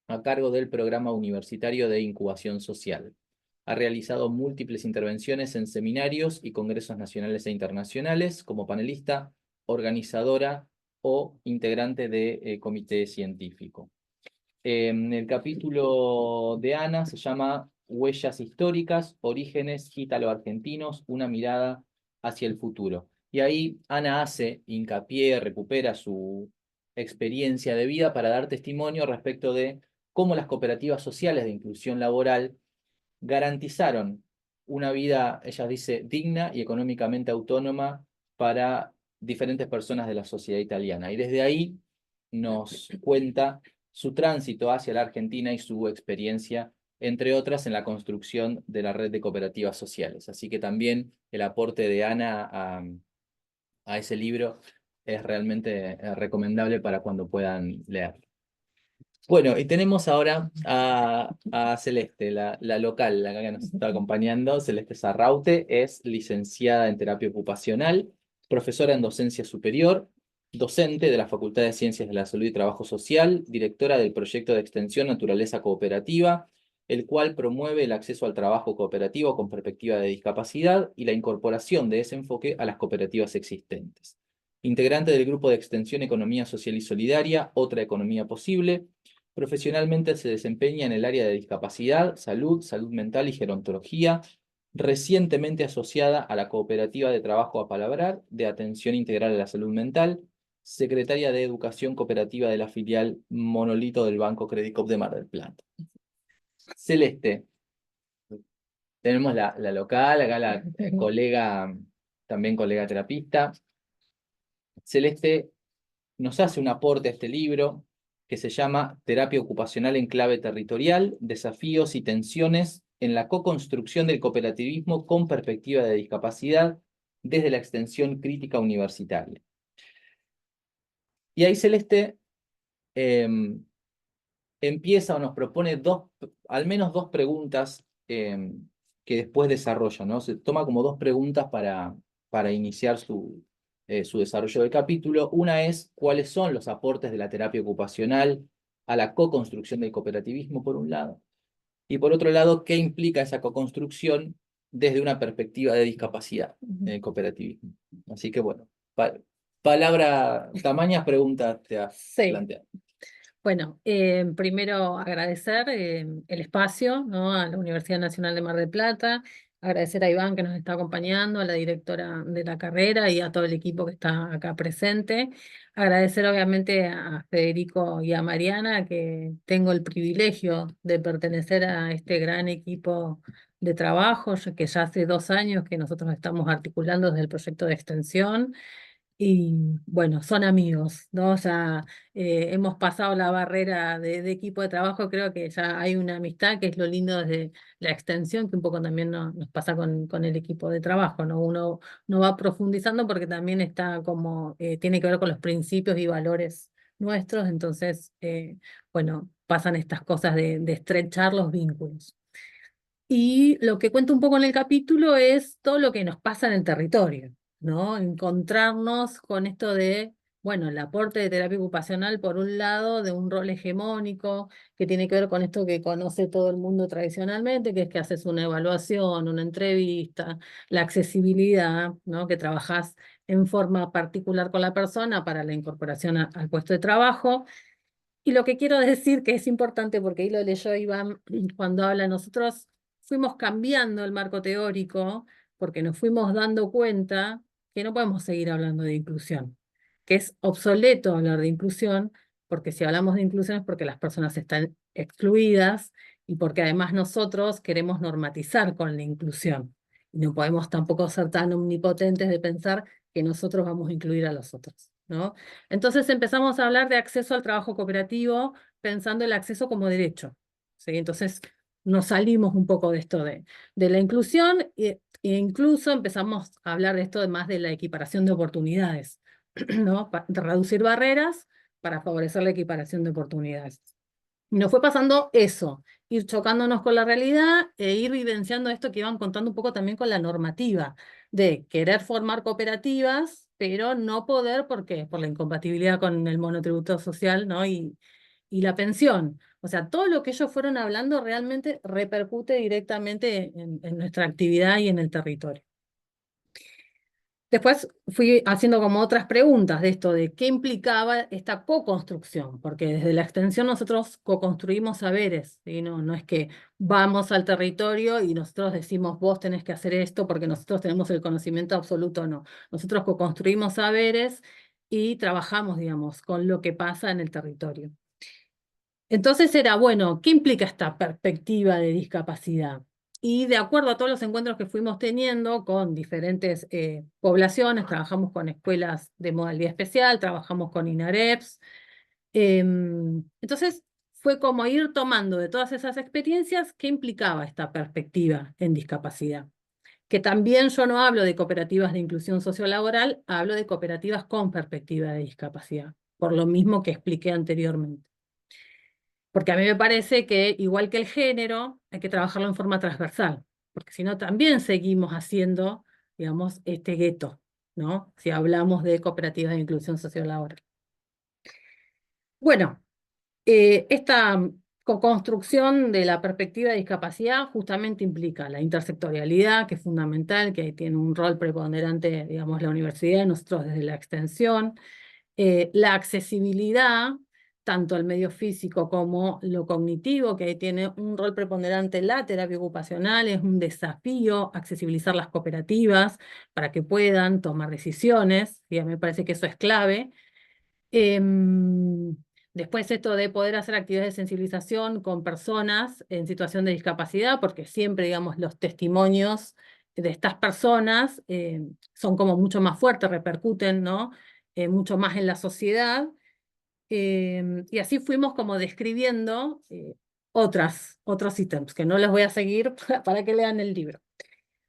a cargo del Programa Universitario de Incubación Social. Ha realizado múltiples intervenciones en seminarios y congresos nacionales e internacionales como panelista, organizadora o integrante de comité científico. El capítulo de Ana se llama Huellas históricas, orígenes ítalo-argentinos, una mirada hacia el futuro. Y ahí Ana hace hincapié, recupera su experiencia de vida para dar testimonio respecto de cómo las cooperativas sociales de inclusión laboral garantizaron una vida, ella dice, digna y económicamente autónoma para diferentes personas de la sociedad italiana. Y desde ahí nos cuenta su tránsito hacia la Argentina y su experiencia, entre otras, en la construcción de la red de cooperativas sociales. Así que también el aporte de Ana a ese libro es realmente recomendable para cuando puedan leer. Bueno, y tenemos ahora a Celeste, la local, la que nos está acompañando. Celeste Sarraute es licenciada en terapia ocupacional, profesora en docencia superior, docente de la Facultad de Ciencias de la Salud y Trabajo Social, directora del proyecto de extensión Naturaleza Cooperativa, el cual promueve el acceso al trabajo cooperativo con perspectiva de discapacidad y la incorporación de ese enfoque a las cooperativas existentes. Integrante del grupo de extensión Economía Social y Solidaria, Otra Economía Posible. Profesionalmente se desempeña en el área de discapacidad, salud, salud mental y gerontología, recientemente asociada a la Cooperativa de Trabajo Apalabrar de Atención Integral a la Salud Mental, secretaria de Educación Cooperativa de la filial Monolito del Banco Credit Cop de Mar del Plata. Celeste, tenemos la local, acá la colega, también colega terapista. Celeste nos hace un aporte a este libro que se llama Terapia Ocupacional en Clave Territorial, Desafíos y Tensiones en la Co-construcción del Cooperativismo con Perspectiva de Discapacidad desde la Extensión Crítica Universitaria. Y ahí Celeste empieza o nos propone al menos dos preguntas que después desarrolla, ¿no? Se toma como dos preguntas para iniciar su desarrollo del capítulo. Una es cuáles son los aportes de la terapia ocupacional a la co-construcción del cooperativismo, por un lado, y por otro lado, qué implica esa co-construcción desde una perspectiva de discapacidad en el cooperativismo. Así que bueno, tamañas preguntas te has Sí. planteado. Bueno, primero agradecer el espacio, ¿no? A la Universidad Nacional de Mar del Plata, agradecer a Iván que nos está acompañando, a la directora de la carrera y a todo el equipo que está acá presente. Agradecer obviamente a Federico y a Mariana, que tengo el privilegio de pertenecer a este gran equipo de trabajo, que ya hace 2 años que nosotros estamos articulando desde el proyecto de extensión. Y bueno, son amigos, ¿no? Ya hemos pasado la barrera de equipo de trabajo, creo que ya hay una amistad, que es lo lindo desde la extensión, que un poco también nos pasa con el equipo de trabajo, ¿no? Uno no va profundizando porque también está como, tiene que ver con los principios y valores nuestros, entonces, bueno, pasan estas cosas de estrechar los vínculos. Y lo que cuento un poco en el capítulo es todo lo que nos pasa en el territorio, ¿no? Encontrarnos con esto de, bueno, el aporte de terapia ocupacional, por un lado, de un rol hegemónico que tiene que ver con esto que conoce todo el mundo tradicionalmente, que es que haces una evaluación, una entrevista, la accesibilidad, ¿no? Que trabajas en forma particular con la persona para la incorporación al puesto de trabajo. Y lo que quiero decir que es importante, porque ahí lo leyó Iván cuando habla, nosotros fuimos cambiando el marco teórico porque nos fuimos dando cuenta que no podemos seguir hablando de inclusión, que es obsoleto hablar de inclusión, porque si hablamos de inclusión es porque las personas están excluidas y porque además nosotros queremos normatizar con la inclusión. Y no podemos tampoco ser tan omnipotentes de pensar que nosotros vamos a incluir a los otros, ¿no? Entonces empezamos a hablar de acceso al trabajo cooperativo pensando el acceso como derecho, ¿sí? Entonces nos salimos un poco de esto de la inclusión e incluso empezamos a hablar de esto más de la equiparación de oportunidades, ¿no? De reducir barreras para favorecer la equiparación de oportunidades. Y nos fue pasando eso, ir chocándonos con la realidad e ir vivenciando esto que iban contando un poco también con la normativa, de querer formar cooperativas, pero no poder, ¿por qué? Por la incompatibilidad con el monotributo social, ¿no? Y la pensión. O sea, todo lo que ellos fueron hablando realmente repercute directamente en nuestra actividad y en el territorio. Después fui haciendo como otras preguntas de esto, de qué implicaba esta co-construcción, porque desde la extensión nosotros co-construimos saberes, ¿sí? No es que vamos al territorio y nosotros decimos vos tenés que hacer esto porque nosotros tenemos el conocimiento absoluto, no. Nosotros co-construimos saberes y trabajamos, digamos, con lo que pasa en el territorio. Entonces era, bueno, ¿qué implica esta perspectiva de discapacidad? Y de acuerdo a todos los encuentros que fuimos teniendo con diferentes poblaciones, trabajamos con escuelas de modalidad especial, trabajamos con INAREPS. Entonces fue como ir tomando de todas esas experiencias qué implicaba esta perspectiva en discapacidad. Que también yo no hablo de cooperativas de inclusión sociolaboral, hablo de cooperativas con perspectiva de discapacidad, por lo mismo que expliqué anteriormente. Porque a mí me parece que, igual que el género, hay que trabajarlo en forma transversal, porque si no también seguimos haciendo, digamos, este gueto, ¿no? Si hablamos de cooperativas de inclusión sociolaboral. Bueno, esta co-construcción de la perspectiva de discapacidad justamente implica la intersectorialidad, que es fundamental, que tiene un rol preponderante, digamos, la universidad y nosotros desde la extensión, la accesibilidad, tanto al medio físico como lo cognitivo, que tiene un rol preponderante en la terapia ocupacional, es un desafío accesibilizar las cooperativas para que puedan tomar decisiones, y a mí me parece que eso es clave. Después esto de poder hacer actividades de sensibilización con personas en situación de discapacidad, porque siempre, digamos, los testimonios de estas personas son como mucho más fuertes, repercuten, ¿no? Mucho más en la sociedad. Y así fuimos como describiendo otros ítems, que no les voy a seguir para que lean el libro.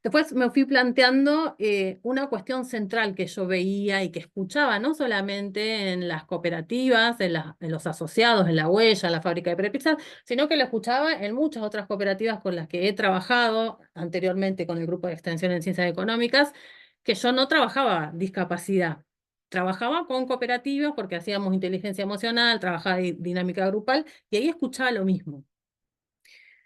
Después me fui planteando una cuestión central que yo veía y que escuchaba, no solamente en las cooperativas, en los asociados, en La Huella, en la fábrica de prepizzas, sino que lo escuchaba en muchas otras cooperativas con las que he trabajado anteriormente con el grupo de extensión en ciencias económicas, que yo no trabajaba discapacidad. Trabajaba con cooperativas porque hacíamos inteligencia emocional, trabajaba dinámica grupal, y ahí escuchaba lo mismo.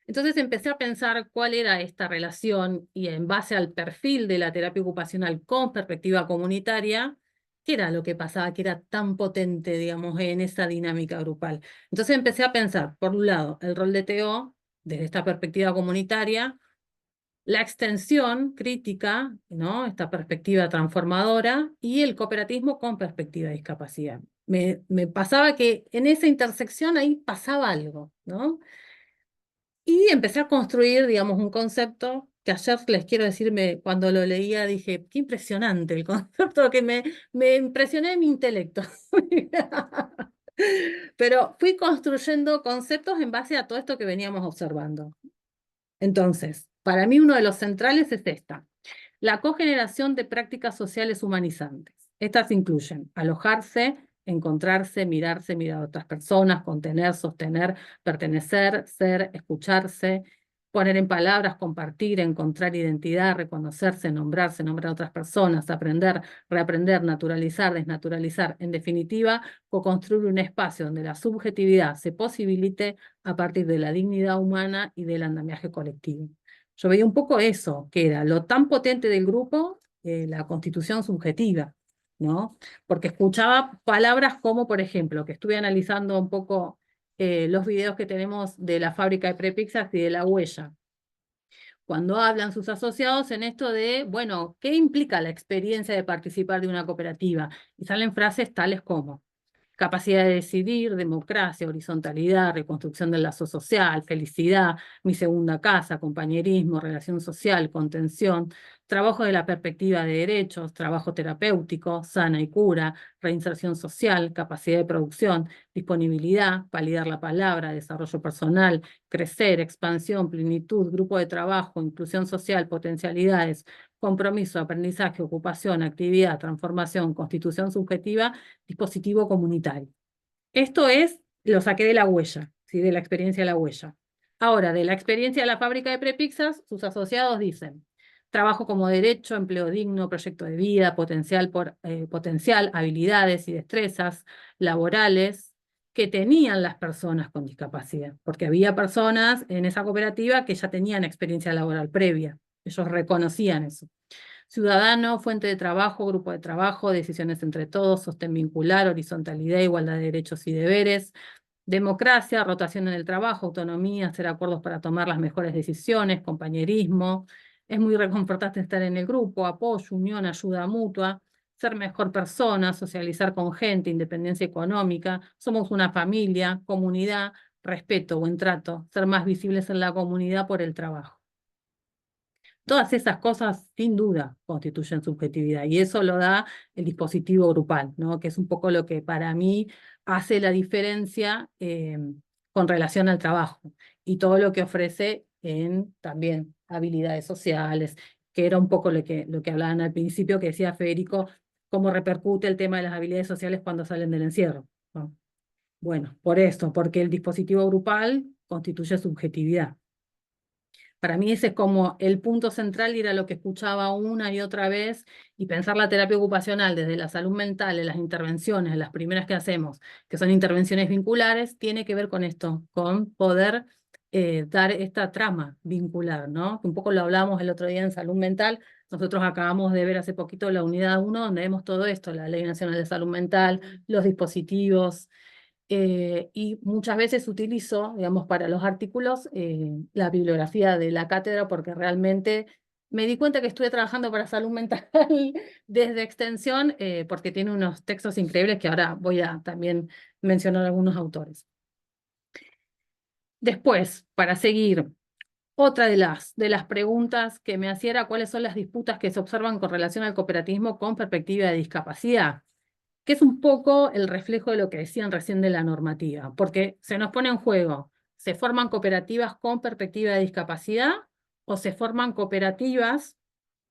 Entonces empecé a pensar cuál era esta relación y en base al perfil de la terapia ocupacional con perspectiva comunitaria, qué era lo que pasaba, que era tan potente, digamos, en esa dinámica grupal. Entonces empecé a pensar, por un lado, el rol de TO desde esta perspectiva comunitaria, la extensión crítica, ¿no? Esta perspectiva transformadora, y el cooperativismo con perspectiva de discapacidad. Me pasaba que en esa intersección ahí pasaba algo, ¿no? Y empecé a construir, digamos, un concepto que ayer les quiero decirme, cuando lo leía dije, qué impresionante el concepto, que me impresioné mi intelecto. Pero fui construyendo conceptos en base a todo esto que veníamos observando. Entonces, para mí uno de los centrales es esta: la cogeneración de prácticas sociales humanizantes. Estas incluyen alojarse, encontrarse, mirar a otras personas, contener, sostener, pertenecer, ser, escucharse, poner en palabras, compartir, encontrar identidad, reconocerse, nombrarse, nombrar a otras personas, aprender, reaprender, naturalizar, desnaturalizar. En definitiva, co-construir un espacio donde la subjetividad se posibilite a partir de la dignidad humana y del andamiaje colectivo. Yo veía un poco eso, que era lo tan potente del grupo, la constitución subjetiva, ¿no? Porque escuchaba palabras como, por ejemplo, que estuve analizando un poco los videos que tenemos de la fábrica de prepizzas y de La Huella, cuando hablan sus asociados en esto de, bueno, ¿qué implica la experiencia de participar de una cooperativa? Y salen frases tales como capacidad de decidir, democracia, horizontalidad, reconstrucción del lazo social, felicidad, mi segunda casa, compañerismo, relación social, contención, trabajo de la perspectiva de derechos, trabajo terapéutico, sana y cura, reinserción social, capacidad de producción, disponibilidad, validar la palabra, desarrollo personal, crecer, expansión, plenitud, grupo de trabajo, inclusión social, potencialidades, compromiso, aprendizaje, ocupación, actividad, transformación, constitución subjetiva, dispositivo comunitario. Esto lo saqué de La Huella, ¿sí? De la experiencia de La Huella. Ahora, de la experiencia de la fábrica de prepizzas, sus asociados dicen: trabajo como derecho, empleo digno, proyecto de vida, potencial, habilidades y destrezas laborales que tenían las personas con discapacidad, porque había personas en esa cooperativa que ya tenían experiencia laboral previa, ellos reconocían eso. Ciudadano, fuente de trabajo, grupo de trabajo, decisiones entre todos, sostén vincular, horizontalidad, igualdad de derechos y deberes, democracia, rotación en el trabajo, autonomía, hacer acuerdos para tomar las mejores decisiones, compañerismo. Es muy reconfortante estar en el grupo, apoyo, unión, ayuda mutua, ser mejor persona, socializar con gente, independencia económica, somos una familia, comunidad, respeto, buen trato, ser más visibles en la comunidad por el trabajo. Todas esas cosas, sin duda, constituyen subjetividad, y eso lo da el dispositivo grupal, ¿no? Que es un poco lo que para mí hace la diferencia con relación al trabajo, y todo lo que ofrece en también habilidades sociales, que era un poco lo que hablaban al principio, que decía Federico, cómo repercute el tema de las habilidades sociales cuando salen del encierro, ¿no? Bueno, por esto, porque el dispositivo grupal constituye subjetividad. Para mí ese es como el punto central y era lo que escuchaba una y otra vez, y pensar la terapia ocupacional desde la salud mental, en las intervenciones, las primeras que hacemos, que son intervenciones vinculares, tiene que ver con esto, con poder dar esta trama vincular, ¿no? Que un poco lo hablamos el otro día en salud mental. Nosotros acabamos de ver hace poquito la unidad 1, donde vemos todo esto, la Ley Nacional de Salud Mental, los dispositivos, y muchas veces utilizo, digamos, para los artículos, la bibliografía de la cátedra, porque realmente me di cuenta que estuve trabajando para salud mental desde extensión, porque tiene unos textos increíbles que ahora voy a también mencionar algunos autores. Después, para seguir, otra de las preguntas que me hacía era cuáles son las disputas que se observan con relación al cooperativismo con perspectiva de discapacidad, que es un poco el reflejo de lo que decían recién de la normativa, porque se nos pone en juego, ¿se forman cooperativas con perspectiva de discapacidad o se forman cooperativas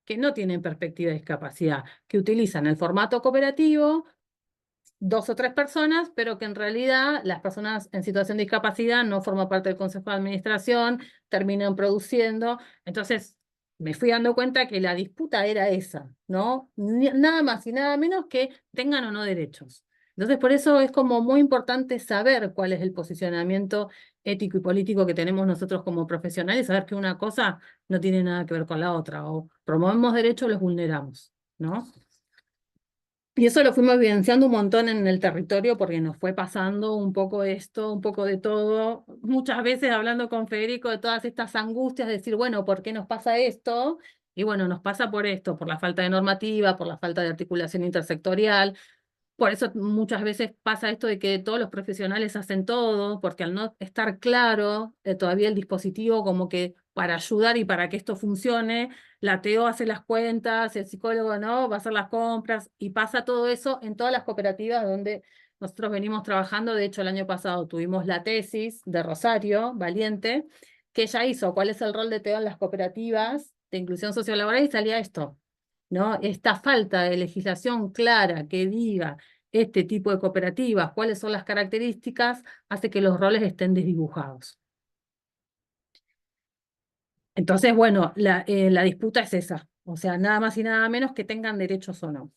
que no tienen perspectiva de discapacidad, que utilizan el formato cooperativo, 2 o 3 personas, pero que en realidad las personas en situación de discapacidad no forman parte del consejo de administración, terminan produciendo? Entonces me fui dando cuenta que la disputa era esa, ¿no? Nada más y nada menos que tengan o no derechos. Entonces por eso es como muy importante saber cuál es el posicionamiento ético y político que tenemos nosotros como profesionales, saber que una cosa no tiene nada que ver con la otra, o promovemos derechos o los vulneramos, ¿no? Y eso lo fuimos evidenciando un montón en el territorio porque nos fue pasando un poco esto, un poco de todo. Muchas veces hablando con Federico de todas estas angustias, de decir, bueno, ¿por qué nos pasa esto? Y bueno, nos pasa por esto, por la falta de normativa, por la falta de articulación intersectorial. Por eso muchas veces pasa esto de que todos los profesionales hacen todo, porque al no estar claro todavía el dispositivo, como que para ayudar y para que esto funcione, la TO hace las cuentas, el psicólogo no, va a hacer las compras, y pasa todo eso en todas las cooperativas donde nosotros venimos trabajando. De hecho, el año pasado tuvimos la tesis de Rosario Valiente, que ella hizo cuál es el rol de TO en las cooperativas de inclusión sociolaboral, y salía esto, ¿no? Esta falta de legislación clara que diga este tipo de cooperativas, cuáles son las características, hace que los roles estén desdibujados. Entonces, bueno, la disputa es esa, o sea, nada más y nada menos que tengan derechos o no.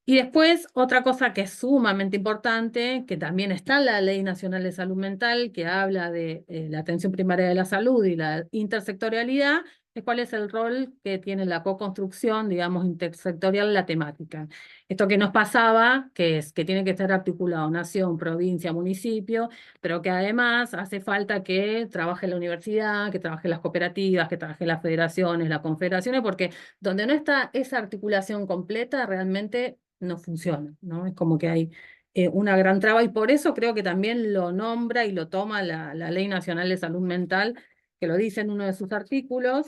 Y después, otra cosa que es sumamente importante, que también está en la Ley Nacional de Salud Mental, que habla de la atención primaria de la salud y la intersectorialidad, es cuál es el rol que tiene la co-construcción, digamos, intersectorial en la temática. Esto que nos pasaba, que es que tiene que estar articulado nación, provincia, municipio, pero que además hace falta que trabaje la universidad, que trabaje las cooperativas, que trabaje las federaciones, las confederaciones, porque donde no está esa articulación completa, realmente no funciona, ¿no? Es como que hay una gran traba, y por eso creo que también lo nombra y lo toma la Ley Nacional de Salud Mental, que lo dice en uno de sus artículos,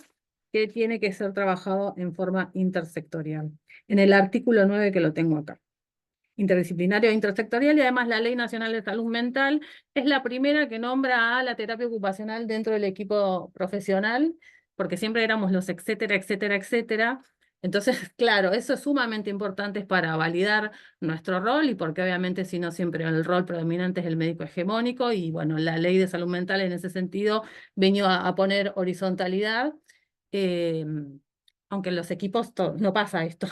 que tiene que ser trabajado en forma intersectorial. En el artículo 9, que lo tengo acá. Interdisciplinario e intersectorial, y además la Ley Nacional de Salud Mental es la primera que nombra a la terapia ocupacional dentro del equipo profesional, porque siempre éramos los etcétera, etcétera, etcétera. Entonces, claro, eso es sumamente importante para validar nuestro rol, y porque obviamente si no siempre el rol predominante es el médico hegemónico, y bueno, la Ley de Salud Mental en ese sentido venió a poner horizontalidad. eh, Aunque en los equipos no pasa esto.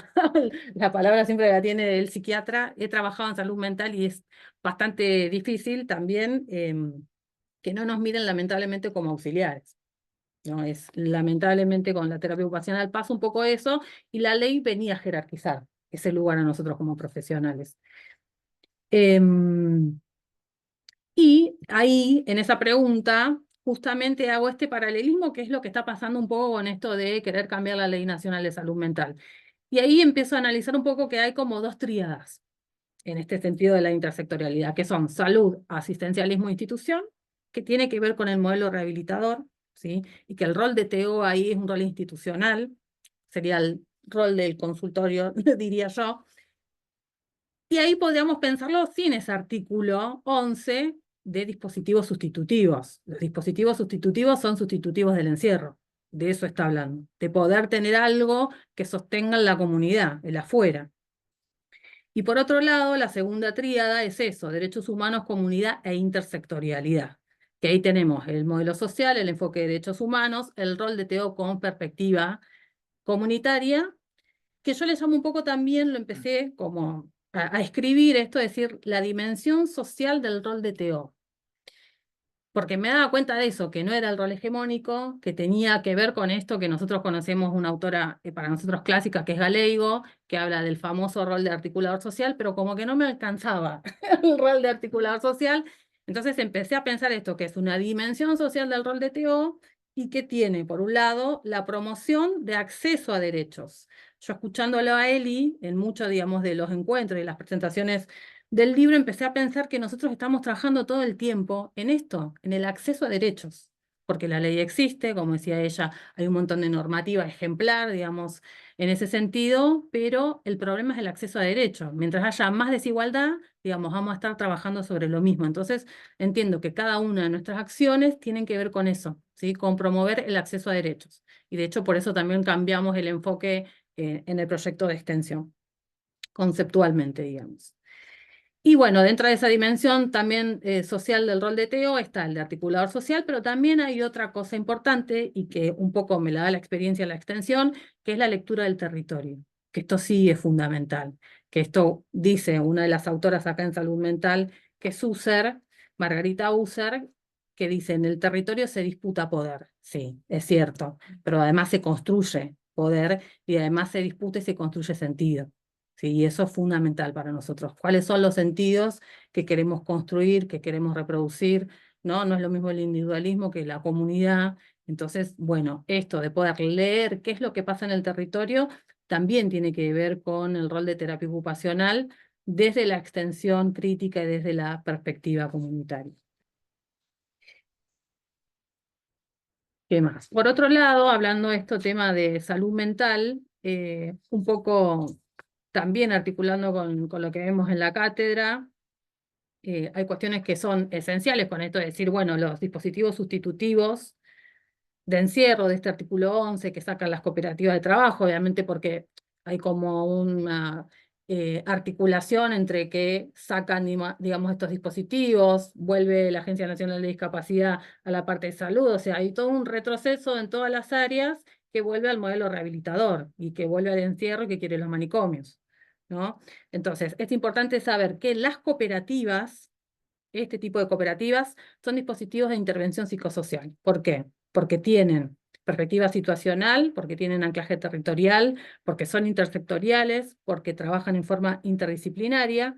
La palabra siempre la tiene el psiquiatra. He trabajado en salud mental y es bastante difícil también que no nos miren lamentablemente como auxiliares, ¿no? Es lamentablemente con la terapia ocupacional pasa un poco eso, y la ley venía a jerarquizar ese lugar a nosotros como profesionales. Y ahí, en esa pregunta, justamente hago este paralelismo, que es lo que está pasando un poco con esto de querer cambiar la Ley Nacional de Salud Mental. Y ahí empiezo a analizar un poco que hay como 2 tríadas en este sentido de la intersectorialidad, que son salud, asistencialismo, institución, que tiene que ver con el modelo rehabilitador, ¿sí? Y que el rol de TO ahí es un rol institucional, sería el rol del consultorio, diría yo. Y ahí podríamos pensarlo sin ese artículo 11 de dispositivos sustitutivos. Los dispositivos sustitutivos son sustitutivos del encierro. De eso está hablando. De poder tener algo que sostenga la comunidad, el afuera. Y por otro lado, la segunda tríada es eso, derechos humanos, comunidad e intersectorialidad. Que ahí tenemos el modelo social, el enfoque de derechos humanos, el rol de TO con perspectiva comunitaria, que yo le llamo un poco también, lo empecé como a escribir esto, es decir, la dimensión social del rol de TO. Porque me daba cuenta de eso, que no era el rol hegemónico, que tenía que ver con esto que nosotros conocemos, una autora para nosotros clásica, que es Galego, que habla del famoso rol de articulador social, pero como que no me alcanzaba el rol de articulador social. Entonces empecé a pensar esto, que es una dimensión social del rol de TO y que tiene, por un lado, la promoción de acceso a derechos. Yo escuchándolo a Eli, en muchos, digamos, de los encuentros y las presentaciones del libro, empecé a pensar que nosotros estamos trabajando todo el tiempo en esto, en el acceso a derechos, porque la ley existe, como decía ella, hay un montón de normativa ejemplar, digamos, en ese sentido, pero el problema es el acceso a derechos. Mientras haya más desigualdad, digamos, vamos a estar trabajando sobre lo mismo. Entonces, entiendo que cada una de nuestras acciones tienen que ver con eso, ¿sí? Con promover el acceso a derechos. Y de hecho, por eso también cambiamos el enfoque en el proyecto de extensión, conceptualmente, digamos. Y bueno, dentro de esa dimensión también social del rol de TO está el de articulador social, pero también hay otra cosa importante y que un poco me la da la experiencia en la extensión, que es la lectura del territorio, que esto sí es fundamental, que esto dice una de las autoras acá en Salud Mental, que es User, Margarita User, que dice, en el territorio se disputa poder. Sí, es cierto, pero además se construye poder y además se disputa y se construye sentido. Sí, y eso es fundamental para nosotros. ¿Cuáles son los sentidos que queremos construir, que queremos reproducir? ¿No? No es lo mismo el individualismo que la comunidad. Entonces, bueno, esto de poder leer qué es lo que pasa en el territorio también tiene que ver con el rol de terapia ocupacional desde la extensión crítica y desde la perspectiva comunitaria. ¿Qué más? Por otro lado, hablando de este tema de salud mental, un poco también articulando con lo que vemos en la cátedra, hay cuestiones que son esenciales con esto de decir, bueno, los dispositivos sustitutivos de encierro de este artículo 11 que sacan las cooperativas de trabajo, obviamente porque hay como una articulación entre que sacan, digamos, estos dispositivos, vuelve la Agencia Nacional de Discapacidad a la parte de salud, o sea, hay todo un retroceso en todas las áreas que vuelve al modelo rehabilitador y que vuelve al encierro y que quiere los manicomios, ¿no? Entonces, es importante saber que las cooperativas, este tipo de cooperativas, son dispositivos de intervención psicosocial. ¿Por qué? Porque tienen perspectiva situacional, porque tienen anclaje territorial, porque son intersectoriales, porque trabajan en forma interdisciplinaria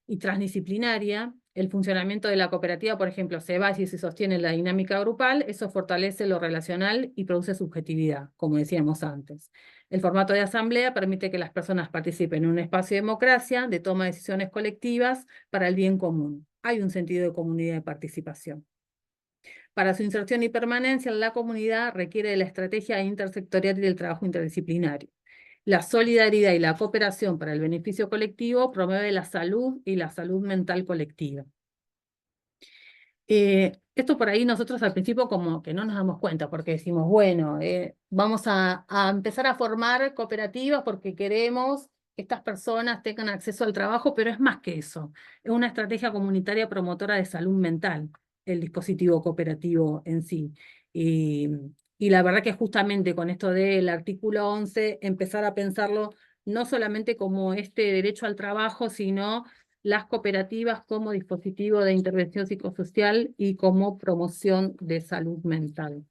y transdisciplinaria. El funcionamiento de la cooperativa, por ejemplo, se basa y se sostiene en la dinámica grupal, eso fortalece lo relacional y produce subjetividad, como decíamos antes. El formato de asamblea permite que las personas participen en un espacio de democracia, de toma de decisiones colectivas para el bien común. Hay un sentido de comunidad y participación. Para su inserción y permanencia en la comunidad requiere de la estrategia intersectorial y del trabajo interdisciplinario. La solidaridad y la cooperación para el beneficio colectivo promueve la salud y la salud mental colectiva. Esto por ahí nosotros al principio como que no nos damos cuenta porque decimos, bueno, vamos a empezar a formar cooperativas porque queremos que estas personas tengan acceso al trabajo, pero es más que eso. Es una estrategia comunitaria promotora de salud mental, el dispositivo cooperativo en sí. Y la verdad que justamente con esto del artículo 11, empezar a pensarlo no solamente como este derecho al trabajo, sino las cooperativas como dispositivo de intervención psicosocial y como promoción de salud mental.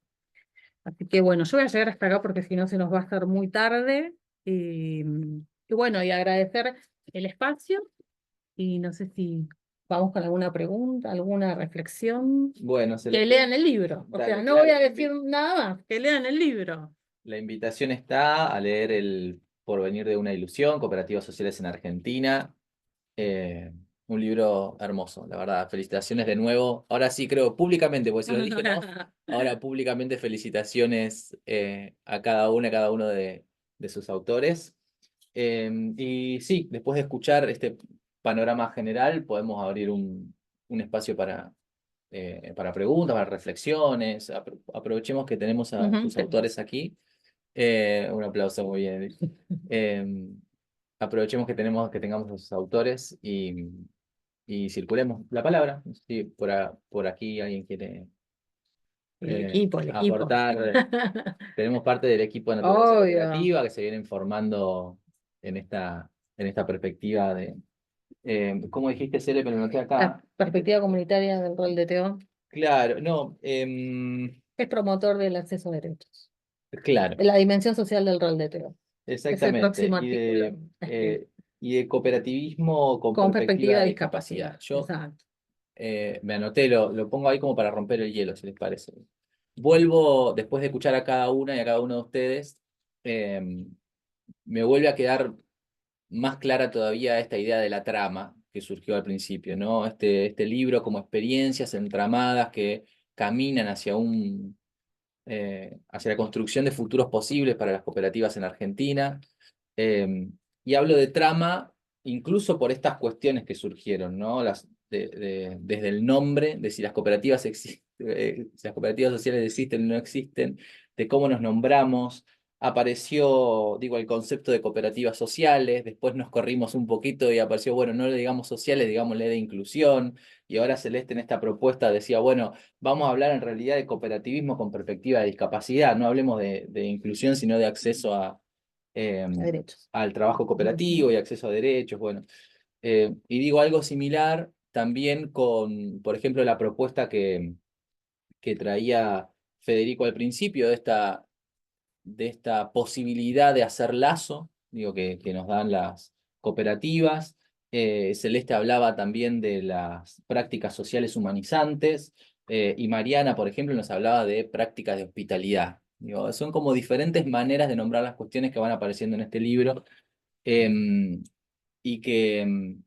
Así que bueno, yo voy a llegar hasta acá porque si no se nos va a hacer muy tarde. Y bueno, y agradecer el espacio y no sé si vamos con alguna pregunta, alguna reflexión. Bueno, Que lean el libro. O Dale, sea, no voy a decir nada más, que lean el libro. La invitación está a leer El porvenir de una ilusión, Cooperativas Sociales en Argentina. Un libro hermoso, la verdad. Felicitaciones de nuevo. Ahora sí creo públicamente, porque si lo dije no, ahora públicamente felicitaciones a cada uno de sus autores. Y sí, después de escuchar este panorama general, podemos abrir un espacio para preguntas, para reflexiones. Aprovechemos que tenemos a sus autores aquí. Un aplauso, muy bien. aprovechemos que tengamos los autores y circulemos la palabra. Si por aquí alguien quiere El equipo. aportar. Tenemos parte del equipo de naturaleza Obvio. cooperativa que se vienen formando en esta perspectiva de, ¿cómo dijiste, Cele? Pero no acá. La perspectiva comunitaria del rol de Teo Claro, no, es promotor del acceso a derechos. claro, La dimensión social del rol de Teo. Es el exactamente. próximo Y artículo. y de cooperativismo Con perspectiva de discapacidad. discapacidad. Yo Exacto. me anoté, lo pongo ahí como para romper el hielo, si les parece. Vuelvo, después de escuchar a cada una y a cada uno de ustedes, me vuelve a quedar más clara todavía esta idea de la trama que surgió al principio, ¿no? Este libro como experiencias entramadas que caminan hacia la construcción de futuros posibles para las cooperativas en Argentina. Y hablo de trama incluso por estas cuestiones que surgieron, ¿no? Desde el nombre, de si las cooperativas si las cooperativas sociales existen o no existen, de cómo nos nombramos. Apareció, digo, el concepto de cooperativas sociales, después nos corrimos un poquito y apareció, bueno, no le digamos sociales, digámosle de inclusión, y ahora Celeste en esta propuesta decía, bueno, vamos a hablar en realidad de cooperativismo con perspectiva de discapacidad, no hablemos de inclusión, sino de acceso Derechos. al trabajo cooperativo y acceso a derechos. Bueno, y digo algo similar también con, por ejemplo, la propuesta que traía Federico al principio de esta posibilidad de hacer lazo, digo, que nos dan las cooperativas. Celeste hablaba también de las prácticas sociales humanizantes, y Mariana, por ejemplo, nos hablaba de prácticas de hospitalidad. Digo, son como diferentes maneras de nombrar las cuestiones que van apareciendo en este libro, y que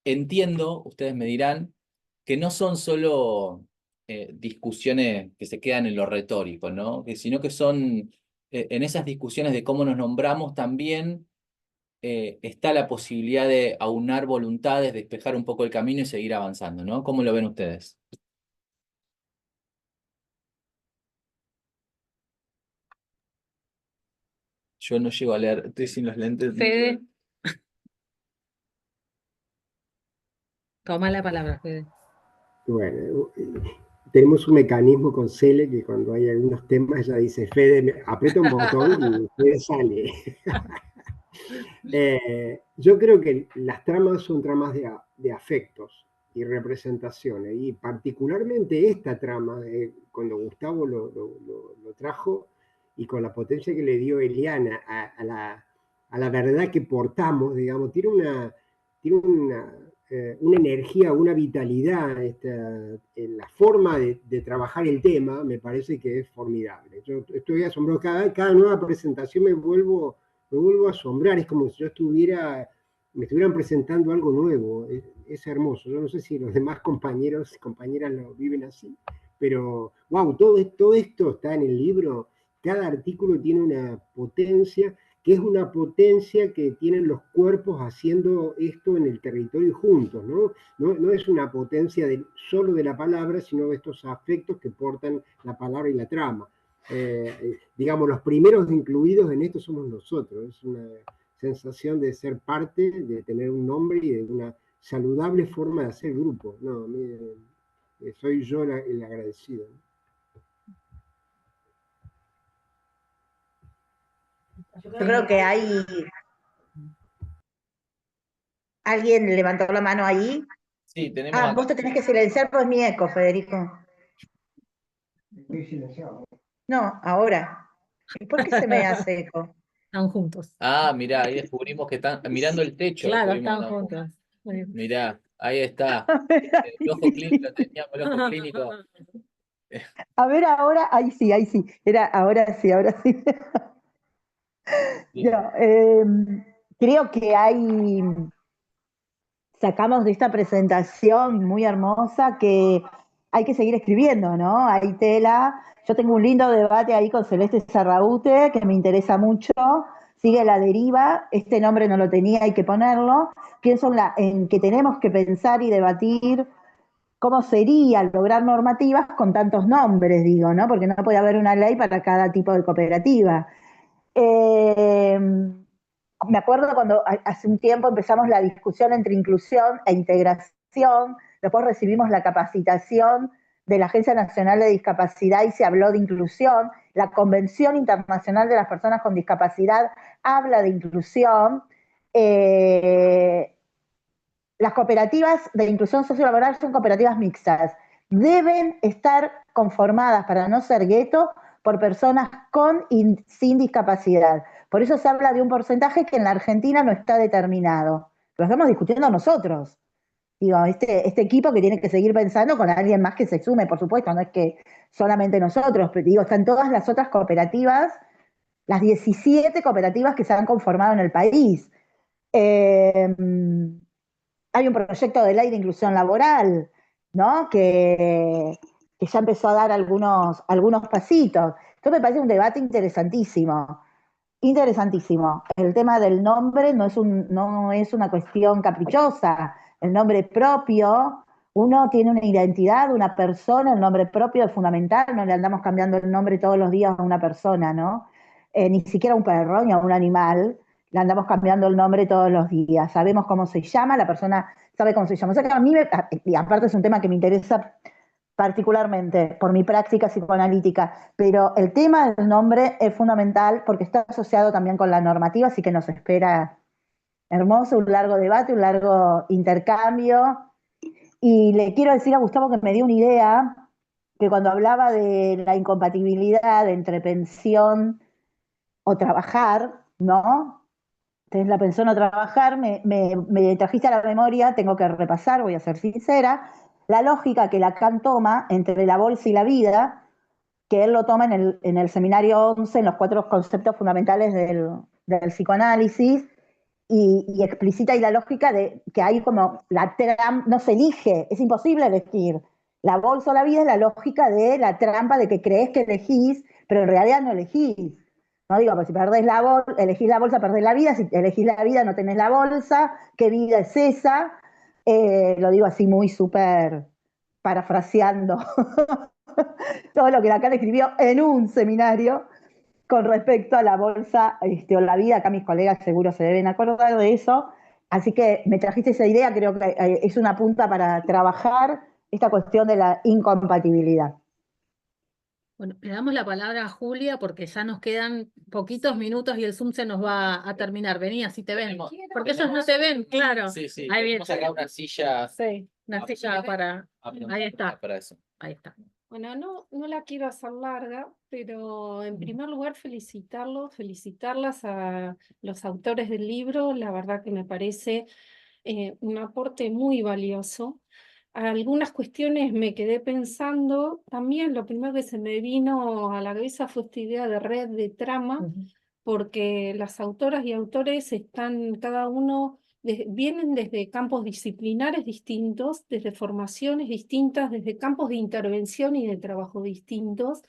entiendo, ustedes me dirán, que no son solo discusiones que se quedan en lo retórico, ¿no? Sino que son, en esas discusiones de cómo nos nombramos también está la posibilidad de aunar voluntades, despejar un poco el camino y seguir avanzando, ¿no? ¿Cómo lo ven ustedes? Yo no llego a leer, estoy sin los lentes. Fede. Toma la palabra, Fede. Bueno, tenemos un mecanismo con Cele que cuando hay algunos temas ella dice, Fede, aprieta un botón y Fede sale. Yo creo que las tramas son tramas de afectos y representaciones, y particularmente esta trama, cuando Gustavo lo trajo y con la potencia que le dio Eliana a la verdad que portamos, digamos, tiene una energía, una vitalidad, en la forma de trabajar el tema, me parece que es formidable. Yo estoy asombrado, cada nueva presentación me vuelvo a asombrar, es como si me estuvieran presentando algo nuevo, es hermoso. Yo no sé si los demás compañeros y compañeras lo viven así, pero wow, todo esto está en el libro, cada artículo tiene una potencia, que es una potencia que tienen los cuerpos haciendo esto en el territorio juntos, ¿no? No es una potencia solo de la palabra, sino de estos afectos que portan la palabra y la trama. Digamos, los primeros incluidos en esto somos nosotros. Es una sensación de ser parte, de tener un nombre y de una saludable forma de hacer grupo. No, soy yo el agradecido. Yo creo que hay... ¿Alguien levantó la mano ahí? Sí, tenemos acá. Vos te tenés que silenciar, pues mi eco, Federico. Estoy silenciado. No, ahora. ¿Y por qué se me hace eco? Están juntos. Ah, mirá, ahí descubrimos que están mirando el techo. Claro, descubrimos, están ¿no? juntos. Mirá, ahí está. El ojo clínico, teníamos el ojo clínico. A ver ahora, ahí sí, ahí sí. Ahora sí, ahora sí. No, creo que sacamos de esta presentación muy hermosa que hay que seguir escribiendo, ¿no? Hay tela. Yo tengo un lindo debate ahí con Celeste Sarraute que me interesa mucho. Sigue la deriva. Este nombre no lo tenía, hay que ponerlo. Pienso en que tenemos que pensar y debatir cómo sería lograr normativas con tantos nombres, digo, ¿no? Porque no puede haber una ley para cada tipo de cooperativa. me acuerdo cuando hace un tiempo empezamos la discusión entre inclusión e integración, después recibimos la capacitación de la Agencia Nacional de Discapacidad y se habló de inclusión, la Convención Internacional de las Personas con Discapacidad habla de inclusión, las cooperativas de inclusión sociolaboral son cooperativas mixtas, deben estar conformadas para no ser gueto por personas con y sin discapacidad. Por eso se habla de un porcentaje que en la Argentina no está determinado. Lo estamos discutiendo nosotros. Digo, este equipo que tiene que seguir pensando con alguien más que se sume, por supuesto, no es que solamente nosotros, pero digo, están todas las otras cooperativas, las 17 cooperativas que se han conformado en el país. Hay un proyecto de ley de inclusión laboral, ¿no? Que ya empezó a dar algunos pasitos. Esto me parece un debate interesantísimo. Interesantísimo. El tema del nombre no es una cuestión caprichosa. El nombre propio, uno tiene una identidad, una persona, el nombre propio es fundamental, no le andamos cambiando el nombre todos los días a una persona, ¿no? Ni siquiera a un perro ni a un animal, le andamos cambiando el nombre todos los días. Sabemos cómo se llama, la persona sabe cómo se llama. O sea que a mí, y aparte es un tema que me interesa particularmente por mi práctica psicoanalítica, pero el tema del nombre es fundamental porque está asociado también con la normativa, así que nos espera hermoso, un largo debate, un largo intercambio. Y le quiero decir a Gustavo que me dio una idea, que cuando hablaba de la incompatibilidad entre pensión o trabajar, ¿no? Tenés la pensión o trabajar, me trajiste a la memoria, tengo que repasar, voy a ser sincera, la lógica que Lacan toma entre la bolsa y la vida, que él lo toma en el seminario 11, en los 4 conceptos fundamentales del psicoanálisis, y explicita ahí la lógica de que hay como la trampa, no se elige, es imposible elegir. La bolsa o la vida es la lógica de la trampa de que crees que elegís, pero en realidad no elegís. No digo, pues si perdés elegís la bolsa, perdés la vida, si elegís la vida no tenés la bolsa, ¿qué vida es esa? Lo digo así muy súper parafraseando todo lo que Lacan escribió en un seminario con respecto a la bolsa o la vida. Acá mis colegas seguro se deben acordar de eso. Así que me trajiste esa idea, creo que es una punta para trabajar esta cuestión de la incompatibilidad. Bueno, le damos la palabra a Julia porque ya nos quedan poquitos minutos y el Zoom se nos va a terminar. Vení, así te ven. Porque ellos no te ven, claro. Sí, sí, Ahí viene. tenemos acá una silla. Sí, una silla para... Ahí está. Para eso. Ahí está. Bueno, no la quiero hacer larga, pero en primer lugar felicitarlas a los autores del libro. La verdad que me parece un aporte muy valioso. Algunas cuestiones me quedé pensando. También lo primero que se me vino a la cabeza fue esta idea de red de trama, porque las autoras y autores están cada uno, vienen desde campos disciplinares distintos, desde formaciones distintas, desde campos de intervención y de trabajo distintos,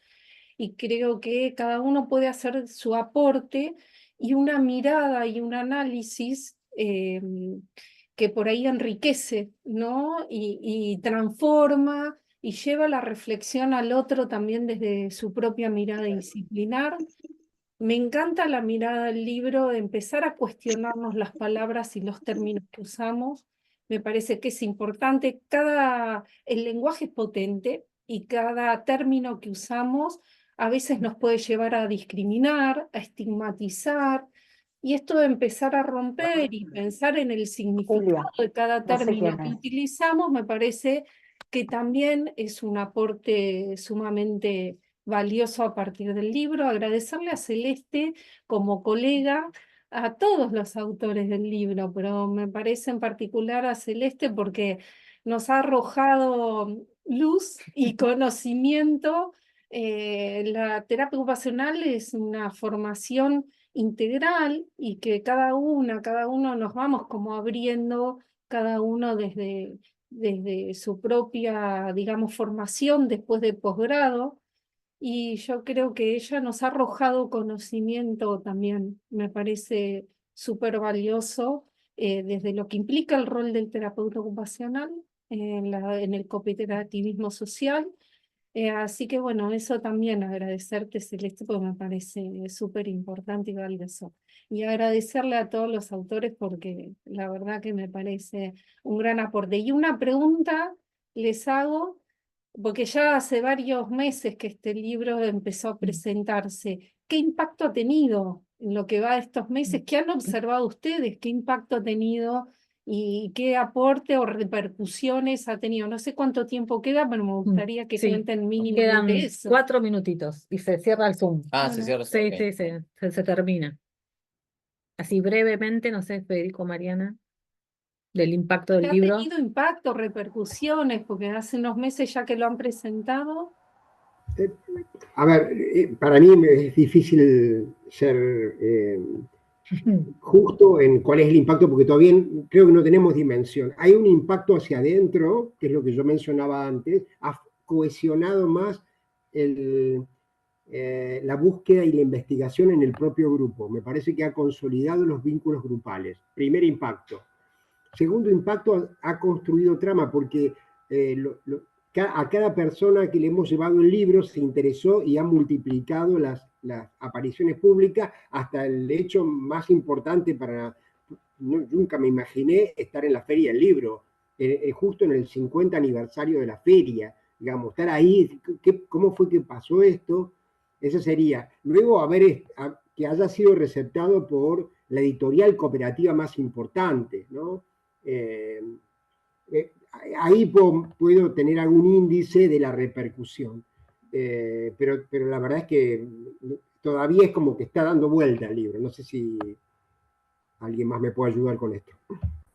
y creo que cada uno puede hacer su aporte y una mirada y un análisis que por ahí enriquece, ¿no? Y transforma y lleva la reflexión al otro también desde su propia mirada disciplinar. Me encanta la mirada del libro, de empezar a cuestionarnos las palabras y los términos que usamos. Me parece que es importante. El lenguaje es potente y cada término que usamos a veces nos puede llevar a discriminar, a estigmatizar. Y esto de empezar a romper y pensar en el significado de cada término que utilizamos, me parece que también es un aporte sumamente valioso a partir del libro. Agradecerle a Celeste como colega, a todos los autores del libro, pero me parece en particular a Celeste porque nos ha arrojado luz y conocimiento. La terapia ocupacional es una formación integral y que cada uno nos vamos como abriendo, cada uno desde su propia, digamos, formación después de posgrado. Y yo creo que ella nos ha arrojado conocimiento también, me parece súper valioso, desde lo que implica el rol del terapeuta ocupacional en el cooperativismo social, Así que bueno, eso también agradecerte, Celeste, porque me parece súper importante y valioso. Y agradecerle a todos los autores porque la verdad que me parece un gran aporte. Y una pregunta les hago, porque ya hace varios meses que este libro empezó a presentarse. ¿Qué impacto ha tenido en lo que va de estos meses? ¿Qué han observado ustedes? ¿Qué impacto ha tenido y qué aporte o repercusiones ha tenido? No sé cuánto tiempo queda, pero me gustaría que Sí, cuenten quedan mínimamente eso. 4 minutitos y se cierra el Zoom. Ah, Bueno, se cierra. Sí, Ok. sí, se termina. Así brevemente, no sé, Federico, Mariana, del impacto del ¿Ha libro. tenido impacto, repercusiones? Porque hace unos meses ya que lo han presentado. A ver, para mí es difícil ser justo en cuál es el impacto, porque todavía creo que no tenemos dimensión. Hay un impacto hacia adentro, que es lo que yo mencionaba antes, ha cohesionado más la búsqueda y la investigación en el propio grupo. Me parece que ha consolidado los vínculos grupales. Primer impacto. Segundo impacto, ha construido trama, porque a cada persona que le hemos llevado el libro se interesó y ha multiplicado las apariciones públicas hasta el hecho más importante para... nunca me imaginé estar en la Feria del Libro, justo en el 50 aniversario de la feria, digamos, estar ahí, ¿cómo fue que pasó esto? Eso sería. Luego, que haya sido receptado por la editorial cooperativa más importante, ¿no? Eh, Ahí puedo tener algún índice de la repercusión. Pero la verdad es que todavía es como que está dando vuelta el libro. No sé si alguien más me puede ayudar con esto.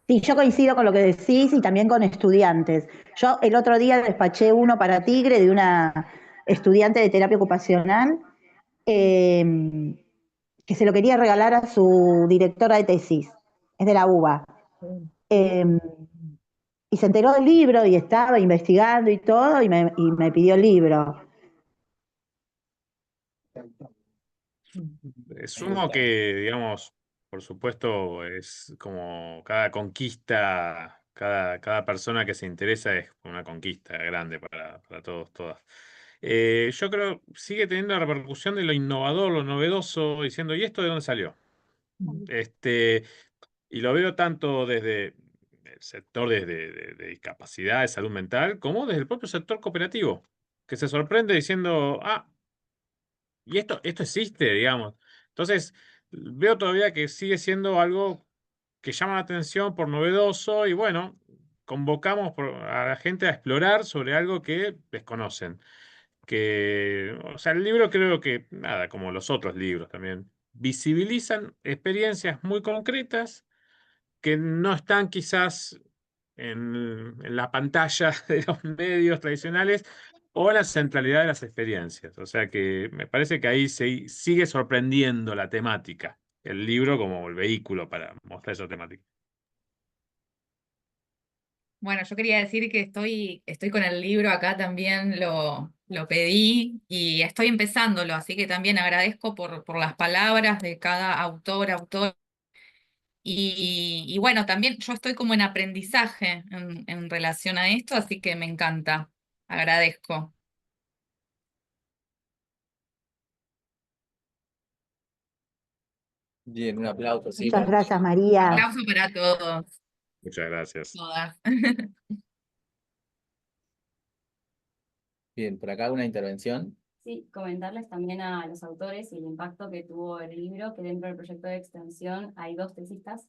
Sí, yo coincido con lo que decís y también con estudiantes. Yo el otro día despaché uno para Tigre de una estudiante de terapia ocupacional que se lo quería regalar a su directora de tesis, es de la UBA. Y se enteró del libro y estaba investigando y todo y me pidió el libro. Sumo que, digamos, por supuesto, es como cada conquista, cada persona que se interesa es una conquista grande para todos, todas. Yo creo sigue teniendo la repercusión de lo innovador, lo novedoso, diciendo, ¿y esto de dónde salió? Este, y lo veo tanto desde el sector de discapacidad, de salud mental, como desde el propio sector cooperativo, que se sorprende diciendo, ah, y esto existe, digamos. Entonces, veo todavía que sigue siendo algo que llama la atención por novedoso y bueno, convocamos a la gente a explorar sobre algo que desconocen. O sea, el libro creo que, nada, como los otros libros también, visibilizan experiencias muy concretas que no están quizás en la pantalla de los medios tradicionales o en la centralidad de las experiencias. O sea que me parece que ahí se sigue sorprendiendo la temática, el libro como el vehículo para mostrar esa temática. Bueno, yo quería decir que estoy con el libro acá también, lo pedí y estoy empezándolo, así que también agradezco por las palabras de cada autor. Y bueno, también yo estoy como en aprendizaje en relación a esto, así que me encanta. Agradezco. Bien, un aplauso, sí. Muchas gracias, María. Aplauso para todos, Muchas gracias. todas. Bien, por acá una intervención. Sí, comentarles también a los autores y el impacto que tuvo el libro, que dentro del proyecto de extensión hay 2 tesistas,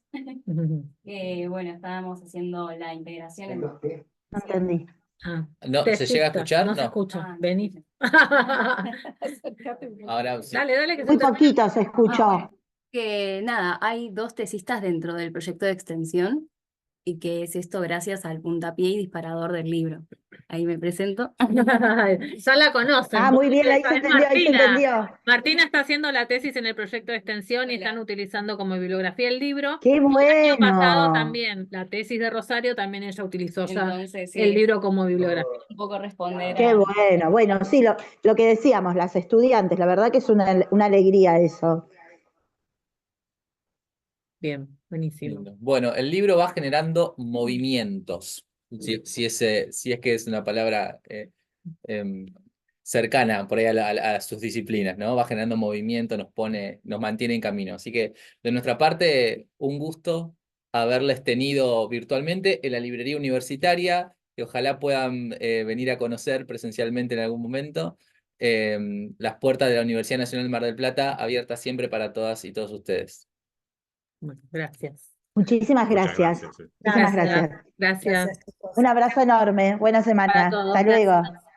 que bueno, estábamos haciendo la integración en... No entendí. No, ¿se llega a escuchar? No se No. escucha. Vení. Ahora sí. Dale, que Muy se termina. poquito se escuchó. bueno, que nada, hay 2 tesistas dentro del proyecto de extensión y que es esto gracias al puntapié y disparador del libro. Ahí me presento. Ya la conocen. Ah, muy bien, ahí Es se entendió, ahí se Martina. entendió. Martina está haciendo la tesis en el proyecto de extensión y están utilizando como bibliografía el libro. ¡Qué Y el año pasado bueno! también, la tesis de Rosario, también ella utilizó ya Entonces, sí, el libro como bibliografía. un poco responder ¡Qué a... bueno! Bueno, sí, lo que decíamos, las estudiantes, la verdad que es una alegría eso. Bien, buenísimo. Lindo. Bueno, el libro va generando movimientos. Si es que es una palabra cercana por ahí a sus disciplinas, ¿no? Va generando movimiento, nos mantiene en camino. Así que de nuestra parte, un gusto haberles tenido virtualmente en la librería universitaria, que ojalá puedan venir a conocer presencialmente en algún momento. Las puertas de la Universidad Nacional de Mar del Plata abiertas siempre para todas y todos ustedes. Bueno, gracias. Muchísimas Muchas gracias. gracias. Muchísimas Gracias. gracias. Gracias Gracias, chicos. Un abrazo enorme. Buena para semana. todos. Hasta luego. Gracias.